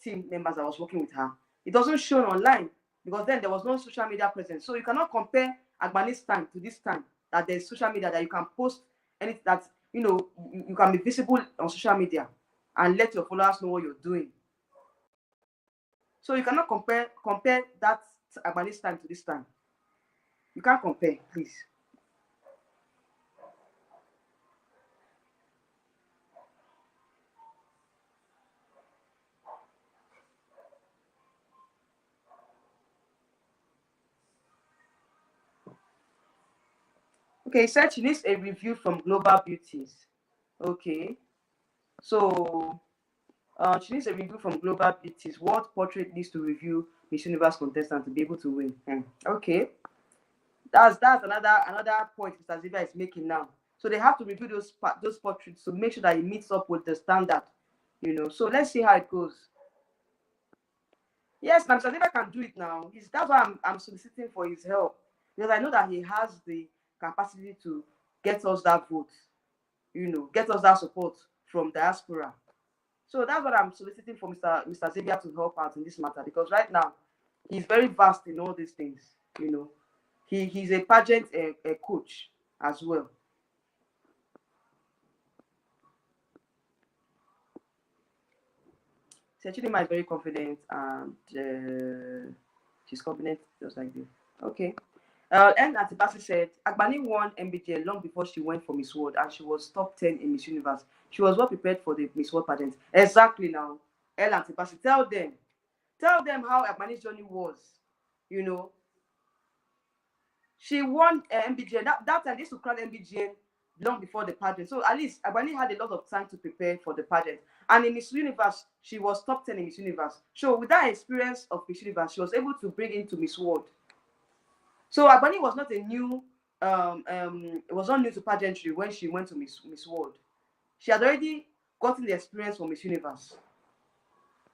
team members that was working with her, it doesn't show online because then there was no social media presence. So you cannot compare Agbani's time to this time that there's social media that you can post anything that, you know, you can be visible on social media and let your followers know what you're doing. So you cannot compare that Agbani's time to this time. You can't compare, please. Okay, he said she needs a review from Global Beauties. Okay, so she needs a review from Global Beauties. What portrait needs to review Miss Universe contestant to be able to win? Okay, that's another point Mr. Zivia is making now. So they have to review those portraits to make sure that it meets up with the standard. You know, so let's see how it goes. Yes, Mr. Zivia can do it now. That's why I'm soliciting for his help, because I know that he has the capacity to get us that vote. You know, get us that support from diaspora. So that's what I'm soliciting for Mr. Xavier to help out in this matter, because right now he's very vast in all these things. You know, he's a pageant a coach as well. So Chidinma is very confident and she's confident just like this. Okay. And Atibasi said Agbani won MBJ long before she went for Miss World, and she was top 10 in Miss Universe. She was well prepared for the Miss World pageant. Exactly now. El Antibasi, tell them how Agbani's journey was. You know, she won MBJ. That time they used to crown MBJ long before the pageant. So at least Agbani had a lot of time to prepare for the pageant. And in Miss Universe, she was top 10 in Miss Universe. So with that experience of Miss Universe, she was able to bring into Miss World. So Agbani was not a new, it was not new to pageantry when she went to Miss World. She had already gotten the experience from Miss Universe.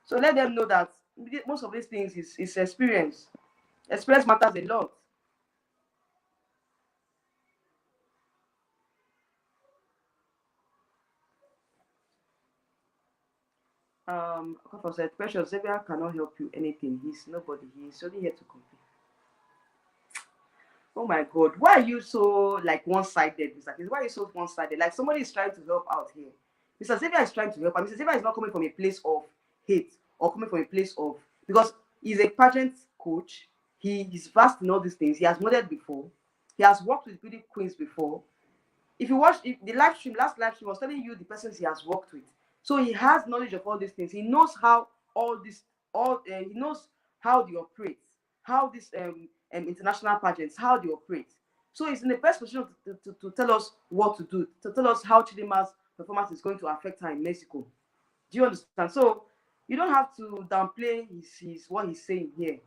So let them know that most of these things is experience. Experience matters a lot. Okafor said, Precious, Xavier cannot help you anything. He's nobody. He's only here to compete. Oh my God, why are you so like one-sided, Mr. Kings? Why are you so one-sided? Like somebody is trying to help out here. Mr. Xavier is trying to help, and Mr. Xavier is not coming from a place of hate or coming from a place of, because he's a pageant coach. He's vast in all these things. He has modeled before. He has worked with beauty queens before. If you watch the live stream, last live stream was telling you the persons he has worked with. So he has knowledge of all these things. He knows how all this, he knows how they operate, how this international pageants, how they operate. So he's in the best position to tell us what to do, to tell us how Chidinma's performance is going to affect her in Mexico. Do you understand? So you don't have to downplay his what he's saying here.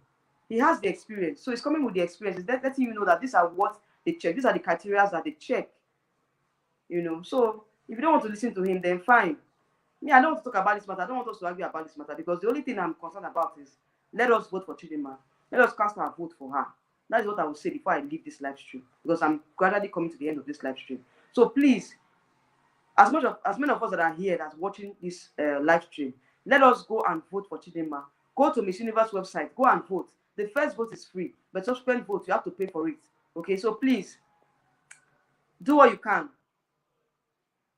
He has the experience. So he's coming with the experience. He's letting you know that these are what they check. These are the criteria that they check. You know, so if you don't want to listen to him, then fine. Me, I don't want to talk about this matter. I don't want us to argue about this matter, because the only thing I'm concerned about is let us vote for Chidinma. Let us cast our vote for her. That is what I will say before I leave this live stream, because I'm gradually coming to the end of this live stream. So please, as many of us that are here that's watching this live stream, let us go and vote for Chidinma. Go to Miss Universe website, go and vote. The first vote is free, but subsequent vote you have to pay for it. Okay, so please do what you can.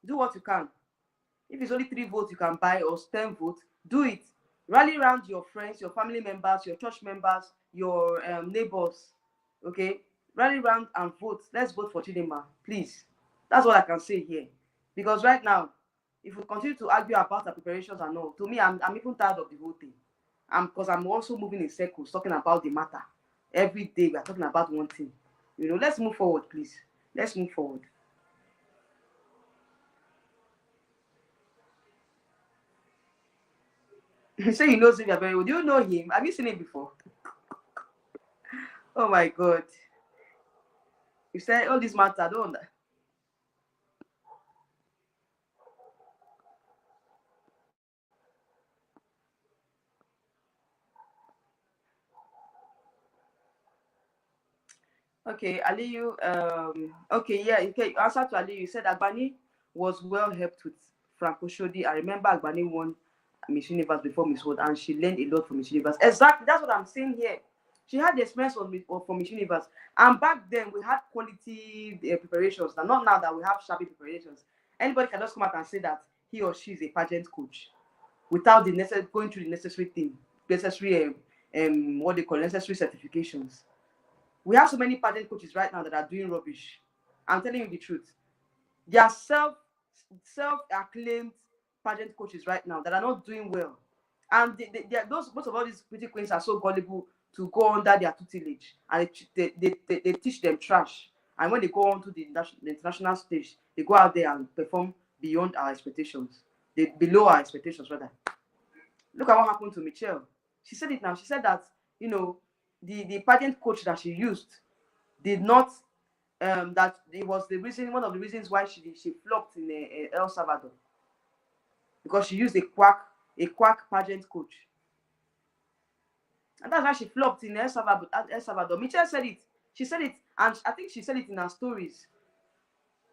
Do what you can. If it's only 3 votes you can buy or 10 votes, do it. Rally around your friends, your family members, your church members, your neighbors. Okay, rally around and vote. Let's vote for Chidinma, please. That's what I can say here. Because right now, if we continue to argue about the preparations and all, to me, I'm even tired of the whole thing. Because I'm also moving in circles, talking about the matter. Every day we are talking about one thing. You know, let's move forward, please. Let's move forward. You say you know Xavier very well. Do you know him? Have you seen him before? Oh my God. You said all this matter, don't. Okay, Aliyu. Okay, yeah. Okay, answer to Aliyu. You said Agbani was well helped with Franco Shodi. I remember Agbani won Miss Universe before Miss World, and she learned a lot from Miss Universe. Exactly, that's what I'm saying here. She had the experience from Miss Universe, and back then we had quality preparations. Now, not now that we have shabby preparations. Anybody can just come out and say that he or she is a pageant coach without the necessary going through the necessary thing, necessary what they call necessary certifications. We have so many pageant coaches right now that are doing rubbish. I'm telling you the truth. They are self-acclaimed pageant coaches right now that are not doing well. And those most of all these pretty queens are so gullible to go under their tutelage, and they teach them trash. And when they go on to the international stage, they go out there and perform beyond our expectations. Below our expectations rather. Look at what happened to Michelle. She said it now. She said that the pageant coach that she used did not that it was the reason one of the reasons why she flopped in El Salvador, because she used a quack pageant coach, and that's why she flopped in El Salvador. Michelle said it. She said it, and I think she said it in her stories.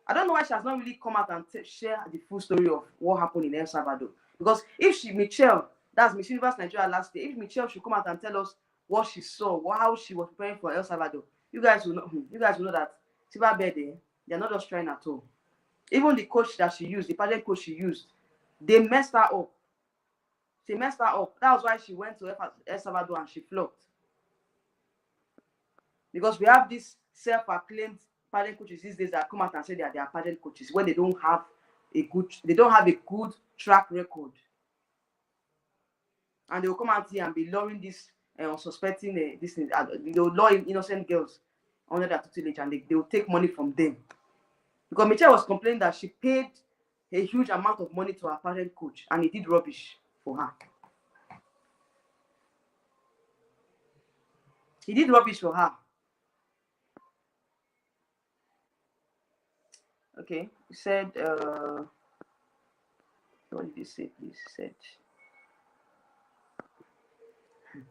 I don't know why she has not really come out and share the full story of what happened in El Salvador. Because if Michelle, that's Miss Universe Nigeria last day, if Michelle should come out and tell us what she saw, how she was preparing for El Salvador, you guys will know. You guys will know that Silver Bede, they're not just trying at all. Even the coach that she used, the pageant coach she used, they messed her up. They messed her up. That was why she went to El Salvador and she flopped. Because we have these self-acclaimed pageant coaches these days that come out and say that they are pageant coaches when they don't have a good track record, and they will come out here and be luring these unsuspecting this thing. They will lure innocent girls under their tutelage, and they will take money from them. Because Michelle was complaining that she paid a huge amount of money to her pageant coach, and he did rubbish for her. He did rubbish for her. Okay, he said, what did he say, please? He said,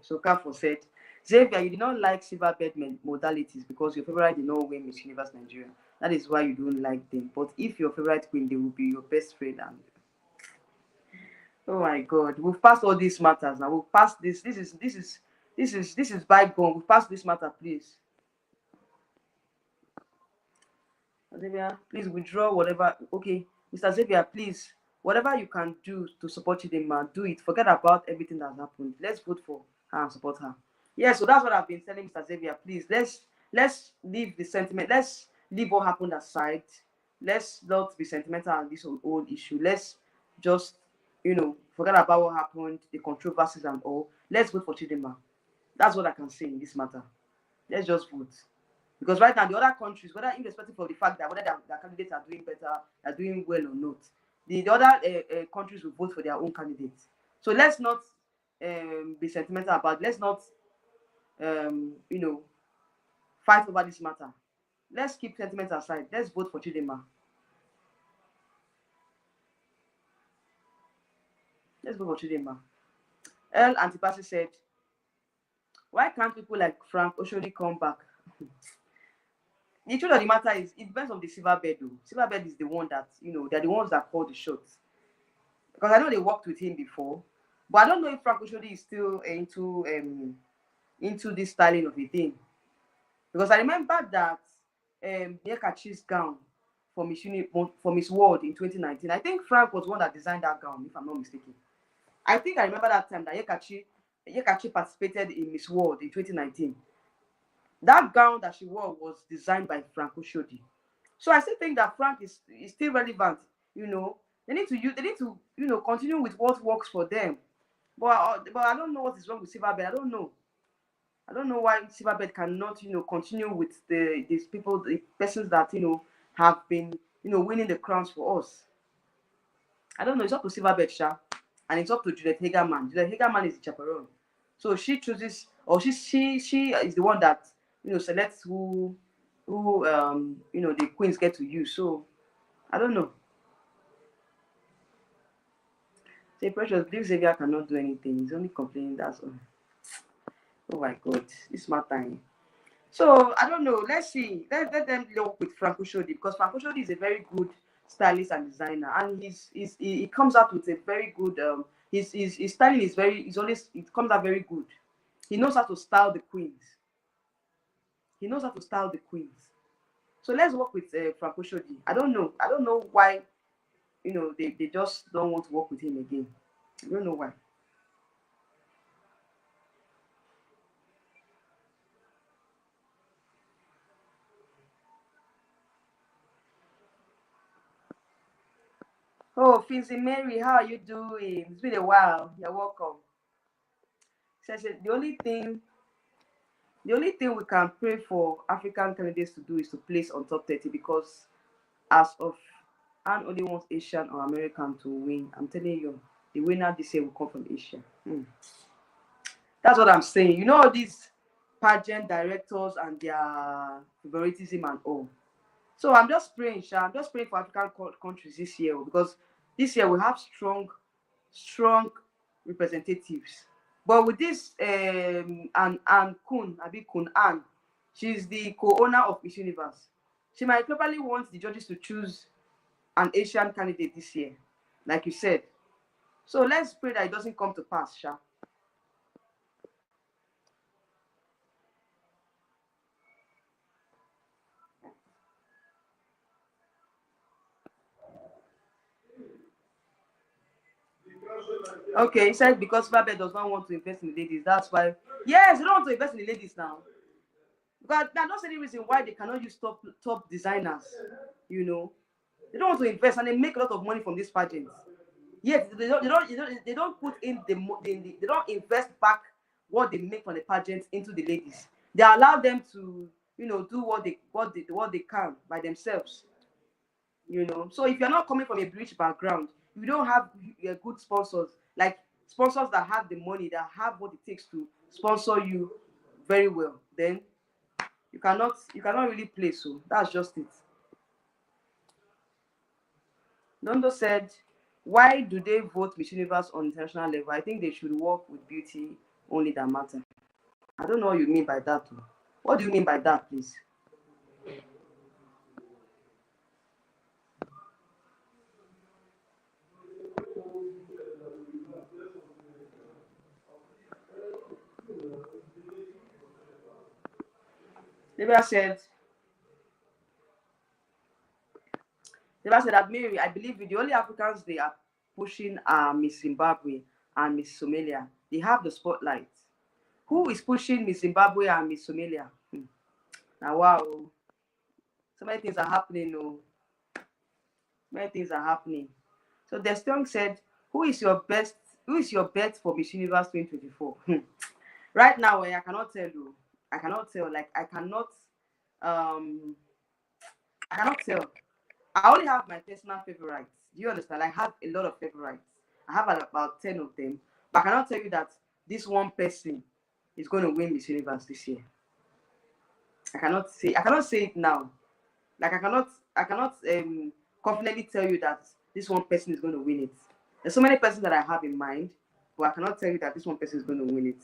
so Kafo said, Xavier, you did not like silverbed modalities because your favorite did not win Miss Universe Nigeria. That is why you don't like them. But if your favorite queen, they will be your best friend. And oh my God, we've passed all these matters now. We've passed this. This is bygone. We've passed this matter, please. Xavier, please withdraw whatever. Okay, Mr. Xavier, please, whatever you can do to support Chidinma, do it. Forget about everything that's happened. Let's vote for her and support her. Yeah, so that's what I've been telling Mr. Xavier. Please, let's leave the sentiment. Let's leave what happened aside. Let's not be sentimental on this whole issue. Let's just, forget about what happened, the controversies and all. Let's vote for Chidinma. That's what I can say in this matter. Let's just vote. Because right now, the other countries, whether irrespective of the fact that whether their candidates are doing better, are doing well or not, the other countries will vote for their own candidates. So let's not be sentimental about it. Let's not, fight over this matter. Let's keep sentiment aside. Let's vote for Chidinma. Let's vote for Chidinma. El Antipasi said, why can't people like Frank Oshodi come back? The truth of the matter is, it depends on the silverbed. Silverbed is the one that, they're the ones that call the shots. Because I know they worked with him before, but I don't know if Frank Oshodi is still into this styling of a thing. Because I remember that Yekachi's gown for Miss World in 2019. I think Frank was one that designed that gown, if I'm not mistaken. I think I remember that time that Yekachi participated in Miss World in 2019. That gown that she wore was designed by Frank Oshodi. So I still think that Frank is still relevant. They need to continue with what works for them. But I don't know what is wrong with Silverbed. I don't know. I don't know why Silverbed cannot continue with these people, the persons that have been winning the crowns for us. I don't know. It's up to Silverbed, Sha, and it's up to Juliet Hagerman. Juliet Hagerman is the chaperone, so she chooses, or she is the one that selects who the queens get to use. So I don't know. Say Precious, believe Xavier cannot do anything. He's only complaining. That's all. Oh my God, this matter. So I don't know. Let's see. Let them look with Franco Shodi, because Franco Shodi is a very good stylist and designer, and he comes out with a very good his styling is very is always it comes out very good. He knows how to style the queens. He knows how to style the queens. So let's work with Franco Shodi. I don't know. I don't know why they just don't want to work with him again. I don't know why. Oh, Finzi Mary, how are you doing? It's been a while. You're welcome. So I said the only thing we can pray for African candidates to do is to place on top 30, because as of and only wants Asian or American to win. I'm telling you, the winner this year will come from Asia. That's what I'm saying. You know all these pageant directors and their favoritism and all. So I'm just praying, Sha. I'm just praying for African countries this year, because this year we have strong representatives. But with this and Kun, Abi Kun Ann, she's the co-owner of Miss Universe. She might probably want the judges to choose an Asian candidate this year, like you said. So let's pray that it doesn't come to pass, Sha. Okay, he said because Babe does not want to invest in the ladies, that's why. Yes, they don't want to invest in the ladies now. But that's the reason why they cannot use top designers. You know, they don't want to invest, and they make a lot of money from these pageants. Yet they don't put in they don't invest back what they make from the pageants into the ladies. They allow them to do what they can by themselves. So if you're not coming from a rich background, you don't have good sponsors, like sponsors that have the money, that have what it takes to sponsor you very well, then you cannot really play. So that's just it. Londo said, why do they vote Miss Universe on international level? I think they should work with beauty only that matter. I don't know what you mean by that. What do you mean by that, please? Debra said, that Mary, I believe the only Africans they are pushing are Miss Zimbabwe and Miss Somalia. They have the spotlight. Who is pushing Miss Zimbabwe and Miss Somalia? Now, wow. So many things are happening. Oh. Many things are happening. So Destung said, Who is your bet for Miss Universe 2024? Right now, I cannot tell you. I cannot tell. Like um I cannot tell. I only have my personal favorites. Do you understand? I have a lot of favorites. I have about 10 of them. But I cannot tell you that this one person is going to win Miss Universe this year. I cannot say it now. Like I cannot confidently tell you that this one person is going to win it. There's so many persons that I have in mind, but I cannot tell you that this one person is going to win it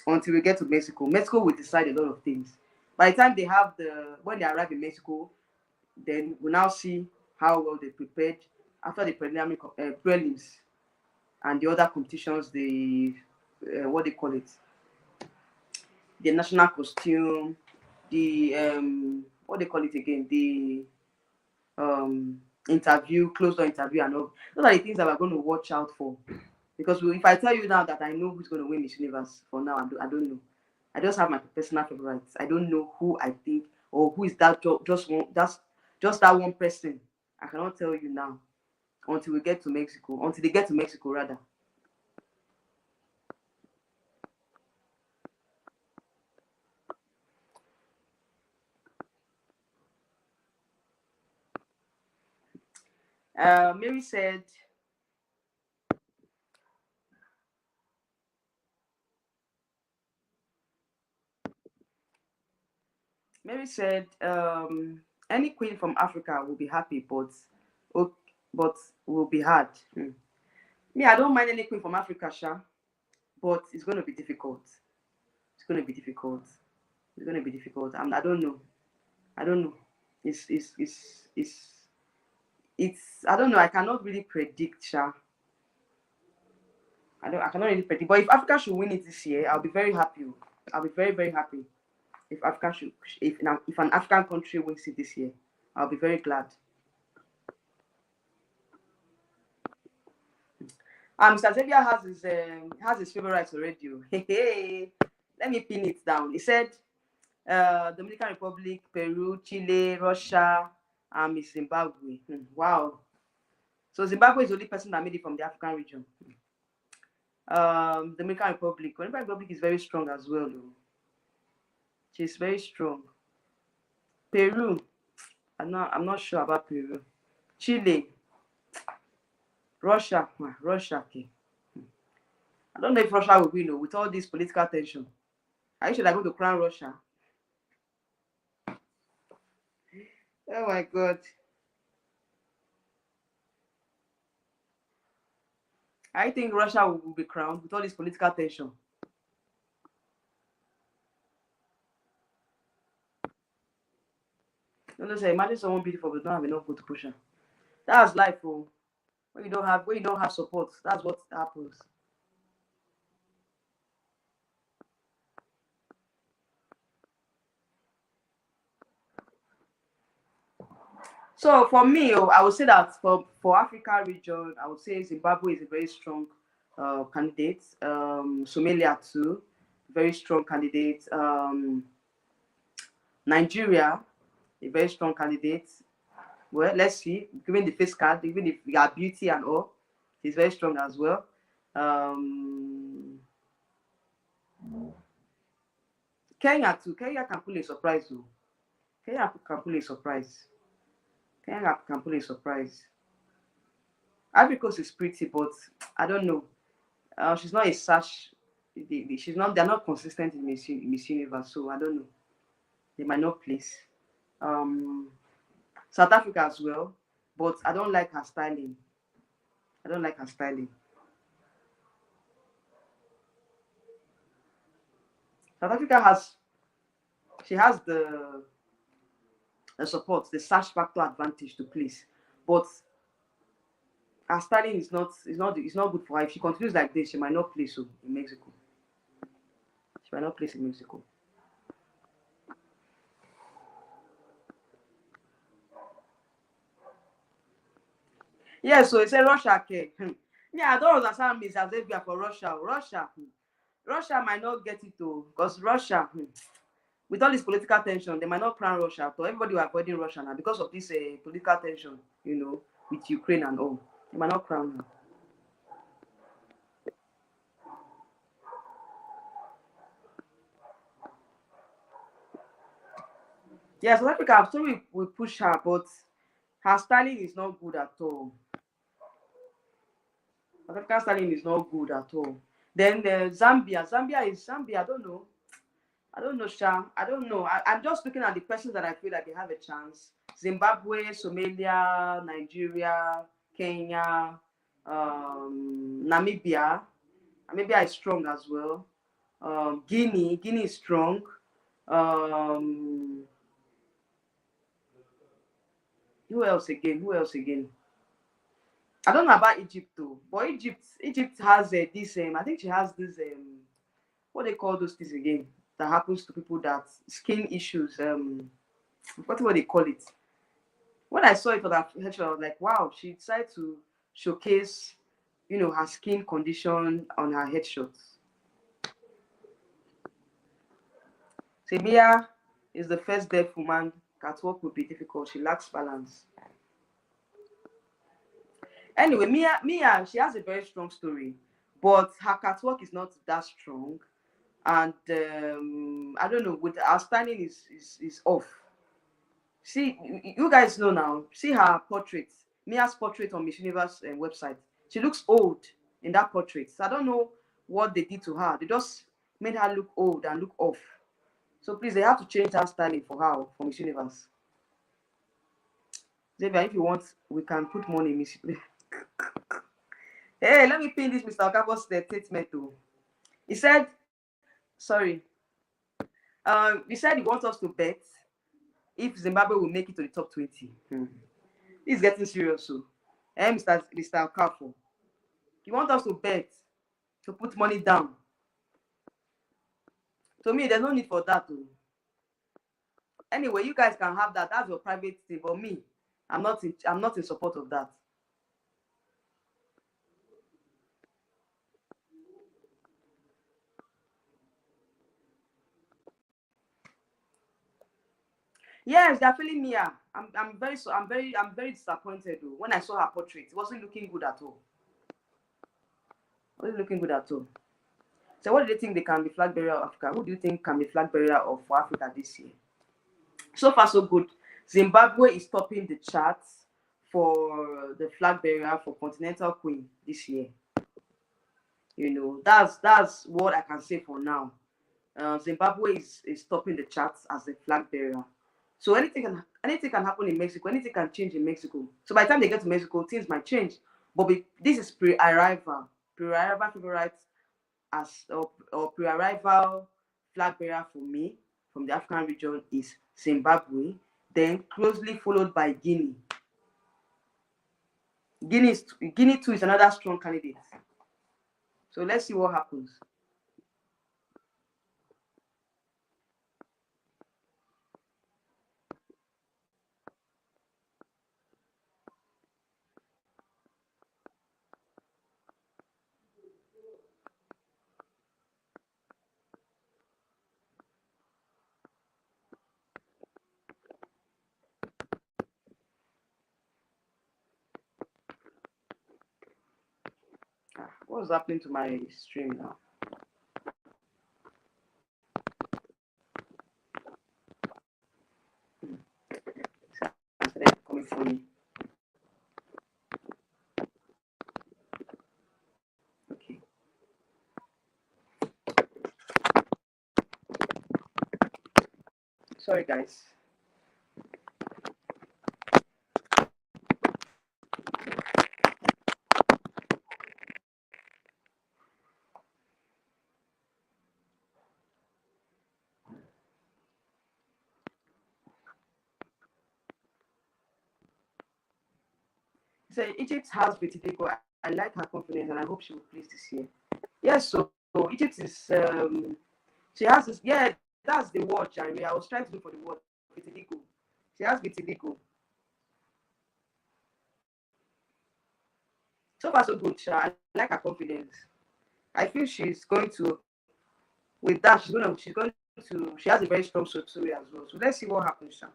until we get to Mexico. Mexico will decide a lot of things. By the time when they arrive in Mexico, then we'll now see how well they prepared after the preliminary prelims and the other competitions. The what they call it, the national costume, the what they call it again, the interview, closed door interview, and all. Those are the things that we're going to watch out for. Because if I tell you now that I know who's going to win Miss Universe, for now, I don't know. I just have my personal favorites. I don't know who I think or who is that just that one person. I cannot tell you now until we get to Mexico. Until they get to Mexico, rather. Mary said, any queen from Africa will be happy, but will be hard. Me, I don't mind any queen from Africa, Sha, but it's going to be difficult. It's going to be difficult. It's going to be difficult. I don't know. I don't know. It's I don't know. I cannot really predict, Sha. I cannot really predict. But if Africa should win it this year, I'll be very happy. I'll be very, very happy. If Africa should, if an African country wins it this year, I'll be very glad. Mr. Xavier has his favorites already. Hey, let me pin it down. He said, Dominican Republic, Peru, Chile, Russia, and Zimbabwe. Wow. So Zimbabwe is the only person that made it from the African region. Dominican Republic is very strong as well, though. She's very strong. Peru, I'm not sure about Peru. Chile, Russia, okay. I don't know if Russia will win with all this political tension. Are you sure they're going to crown Russia? Oh my God. I think Russia will be crowned with all this political tension. You know, say, imagine someone beautiful but don't have enough vote to push her. That's life, oh. When you don't have support, that's what happens. So for me, I would say that for Africa region, I would say Zimbabwe is a very strong candidate. Somalia too, very strong candidate. Nigeria, a very strong candidate. Well, let's see. Given the face card, even if we are beauty and all, he's very strong as well. Kenya too. Kenya can pull a surprise though. Kenya can pull a surprise. Kenya can pull a surprise. Ivory Coast is pretty, but I don't know. She's not a such. She's not. They're not consistent in Miss Universe, so I don't know. They might not place. South Africa as well, but I don't like her styling. I don't like her styling. South Africa has the support, the search factor advantage to place, but her styling is not good for her. If she continues like this, she might not place in Mexico. She might not place in Mexico. Yeah, so it's a Russia. Okay. Yeah, I don't understand Miss Xavier for Russia. Russia might not get it though, because Russia, with all this political tension, they might not crown Russia. So everybody will avoiding Russia now because of this political tension, with Ukraine and all. They might not crown her. Yeah, South Africa, I'm sorry we push her, but her styling is not good at all. South African styling is not good at all. Then Zambia. Zambia, I don't know, Sha. I don't know. I'm just looking at the persons that I feel like they have a chance. Zimbabwe, Somalia, Nigeria, Kenya, Namibia. Namibia is strong as well. Guinea is strong. Who else again? I don't know about Egypt though, but Egypt has this. I think she has this. What they call those things again? That happens to people that skin issues. What they call it? When I saw it on that headshot, I was like, wow, she decided to showcase, her skin condition on her headshots. Mia is the first deaf woman. Catwalk will be difficult. She lacks balance. Anyway, Mia, she has a very strong story, but her catwalk is not that strong, and I don't know. With her styling is off. See, you guys know now. See her portrait, Mia's portrait on Miss Universe website. She looks old in that portrait. So I don't know what they did to her. They just made her look old and look off. So please, they have to change her styling for her for Miss Universe. Xavier, if you want, we can put money in Miss. Hey, let me pin this Mr. Okafor's statement too. He said, sorry. You said you want us to bet if Zimbabwe will make it to the top 20. This is getting serious, so. Mr. Careful. You want us to bet, to put money down. To me, there's no need for that. Too. Anyway, you guys can have that. That's your private thing. But me, I'm not in support of that. Yes, they're feeling me. I'm very disappointed though. When I saw her portrait, it wasn't looking good at all. It wasn't looking good at all. So what do they think they can be flag bearer of Africa? Who do you think can be flag bearer of for Africa this year? So far, so good. Zimbabwe is topping the charts for the flag bearer for Continental Queen this year. You know, that's what I can say for now. Zimbabwe is topping the charts as a flag bearer. So anything can happen in Mexico. Anything can change in Mexico. So by the time they get to Mexico, things might change. But this is pre-arrival favorite as or pre-arrival flag bearer for me from the African region is Zimbabwe, then closely followed by Guinea. Guinea too is another strong candidate. So let's see what happens. What's happening to my stream now? Coming for me. Okay. Sorry, guys. So Egypt has Vitiligo. I like her confidence, and I hope she will please this year. Yes, so Egypt is she has this. Yeah, that's the word, Jeremy. I was trying to look for the word vitiligo. She has vitiligo. So far, so good. I like her confidence. I feel she's going to, with that, she has a very strong story as well. So let's see what happens, Sha.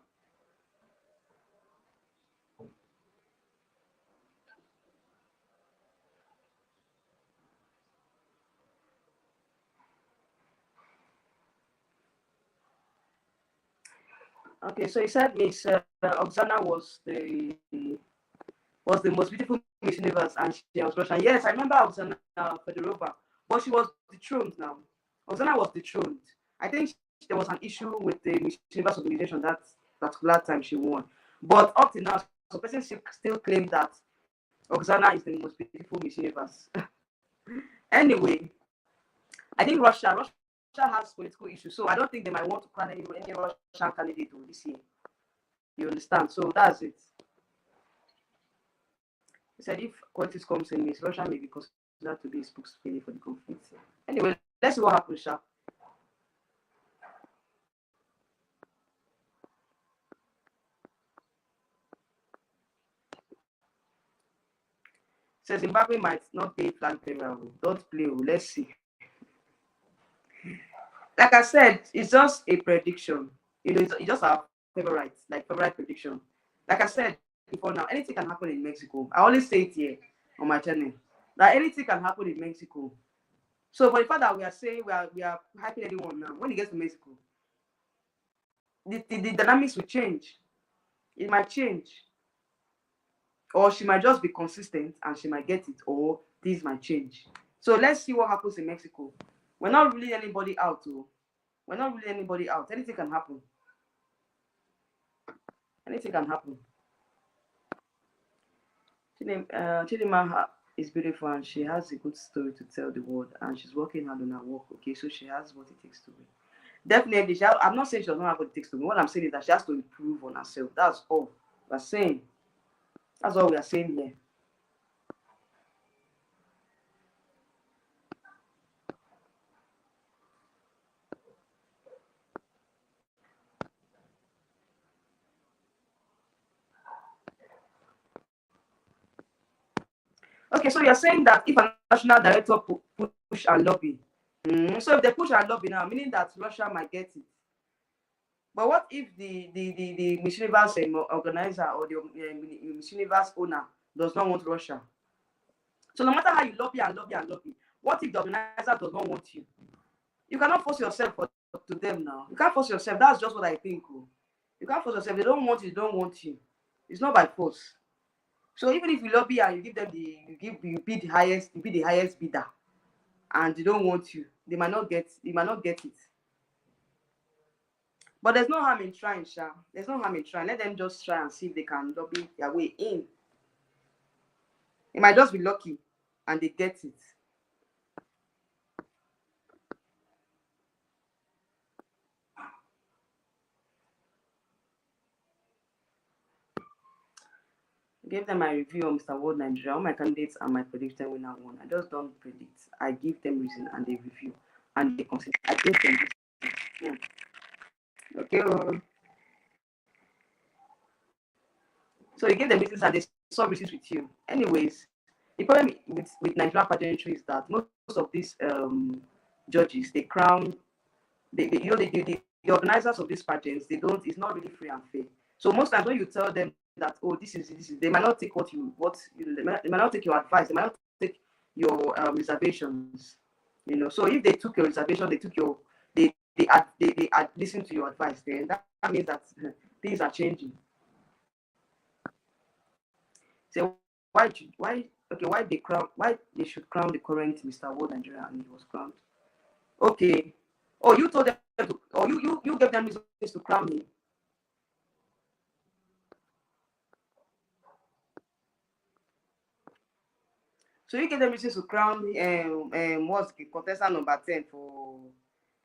Okay, so he said Miss Oksana was the most beautiful Miss Universe, and she was Russian. Yes, I remember Oksana Fedorova, but she was dethroned now. Oksana was dethroned. I think there was an issue with the Miss Universe organization that particular time she won. But up to now, some person still claim that Oksana is the most beautiful Miss Universe. Anyway, I think Russia has political issues, so I don't think they might want to crown any Russian candidate this year. You understand? So that's it. He said if politics comes in, Miss Russia may be considered to be a spokesperson for the conflict. Anyway, let's see what happens, Sha. Says Zimbabwe might not be flag bearer. Don't play. Let's see. Like I said, it's just a prediction. You know, it's just our favorite prediction. Like I said before now, anything can happen in Mexico. I always say it here on my channel. That anything can happen in Mexico. So for the fact that we are saying we are hyping anyone now, when it gets to Mexico, the dynamics will change. It might change. Or she might just be consistent and she might get it, or things might change. So let's see what happens in Mexico. We're not ruling anybody out, though. We're not ruling anybody out. Anything can happen. Anything can happen. Chidinma is beautiful and she has a good story to tell the world, and she's working hard on her work. Okay, so she has what it takes to win. Definitely, I'm not saying she does not have what it takes to win. What I'm saying is that she has to improve on herself. That's all we're saying. That's all we are saying here. Okay, so you're saying that if a national director push and lobby, so if they push and lobby now, meaning that Russia might get it. But what if the Miss Universe organizer or the Miss Universe owner does not want Russia? So no matter how you lobby and lobby and lobby, what if the organizer does not want you? You cannot force yourself to them now. You can't force yourself. That's just what I think. Oh. You can't force yourself. They don't want you. They don't want you. It's not by force. So even if you lobby and you give them you bid the highest, you be the highest bidder, and they don't want you, they might not get it. But there's no harm in trying, Sha. There's no harm in trying. Let them just try and see if they can lobby their way in. It might just be lucky and they get it. Give them my review on Mr. World Nigeria. All my candidates and my prediction winner won. I just don't predict. I give them reason and they review and they consider. I give them reason. Yeah. Okay. So you give them reasons and they solve reasons with you. Anyways, the problem with Nigerian pageantry is that most of these judges they crown the organizers of these pageants, they don't, it's not really free and fair. So most times when you tell them that, oh, this is, they might not take they might not take your advice, they might not take your reservations, So if they took your reservation, they took your, they listened to your advice, then that means that things are changing. So why they should crown the current Mr. World Nigeria and he was crowned? Okay. Oh, you told them to, or you gave them reasons to crown him. So you gave them reasons to crown what's the contestant number 10 for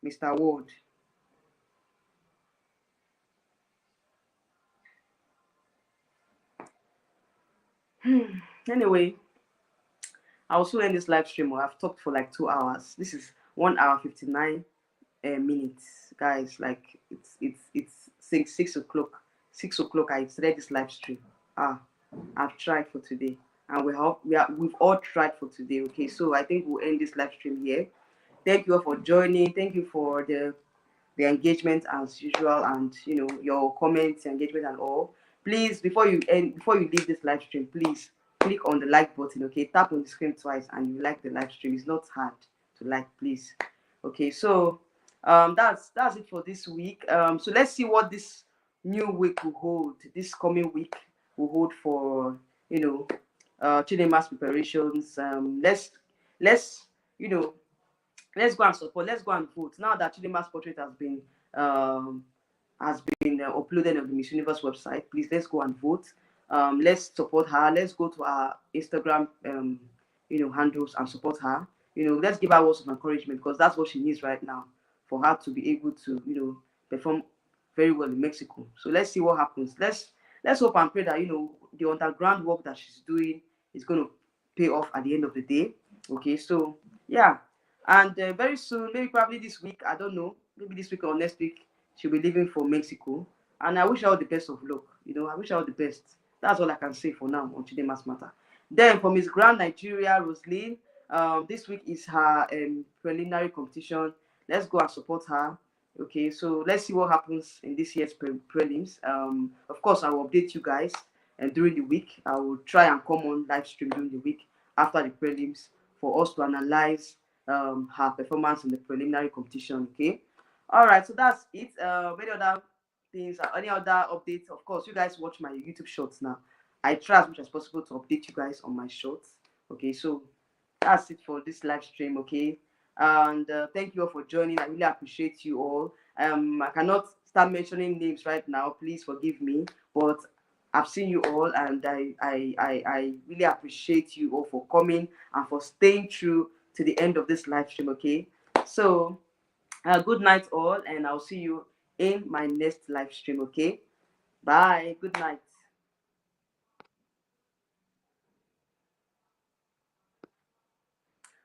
Mr. World. Anyway, I'll soon end this live stream. I've talked for like 2 hours. This is 1 hour 59 minutes, guys. Like it's 6 o'clock. 6 o'clock. I started this live stream. I've tried for today, and we've all tried for today. Okay, so I think we'll end this live stream here. Thank you all for joining. Thank you for the engagement as usual, and your comments, engagement, and all. Please, before you leave this live stream, please click on the like button. Okay, tap on the screen twice, and you like the live stream. It's not hard to like, please. Okay, so that's it for this week. So let's see what this new week will hold. This coming week will hold for Chidinma's preparations. Let's you know let's go and support. Let's go and vote. Now that Chidinma's portrait um, has been uploaded on the Miss Universe website, please let's go and vote. Let's support her. Let's go to our Instagram, handles and support her. Let's give her words of encouragement because that's what she needs right now for her to be able to, perform very well in Mexico. So let's see what happens. Let's hope and pray that the underground work that she's doing is going to pay off at the end of the day. Okay, so yeah, and very soon, maybe probably this week, I don't know, maybe this week or next week, she'll be leaving for Mexico. And I wish her all the best of luck. I wish her all the best. That's all I can say for now on Chidinma's matter. Then for Miss Grand Nigeria, Rosaline, this week is her preliminary competition. Let's go and support her. Okay, so let's see what happens in this year's prelims. Of course, I will update you guys and during the week. I will try and come on live stream during the week after the prelims for us to analyze her performance in the preliminary competition. Okay, all right, so that's it. Any other things, any other updates? Of course, you guys watch my YouTube shorts now. I try as much as possible to update you guys on my shorts. Okay, so that's it for this live stream. Okay, and thank you all for joining. I really appreciate you all. I cannot start mentioning names right now. Please forgive me, but I've seen you all, and I really appreciate you all for coming and for staying true to the end of this live stream. Okay, so Good night, all, and I'll see you in my next live stream. Okay, bye. Good night.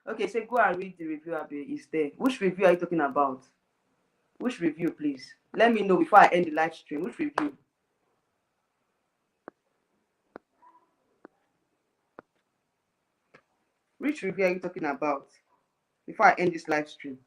Okay, say go and read the review. Abi is there? Which review are you talking about? Which review, please? Let me know before I end the live stream. Which review? Which review are you talking about? Before I end this live stream.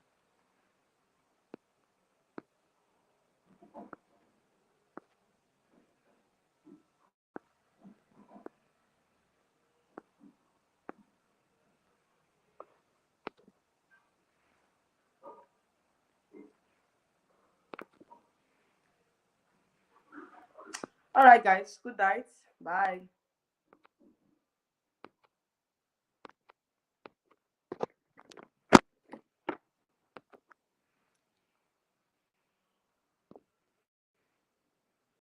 All right, guys. Good night. Bye.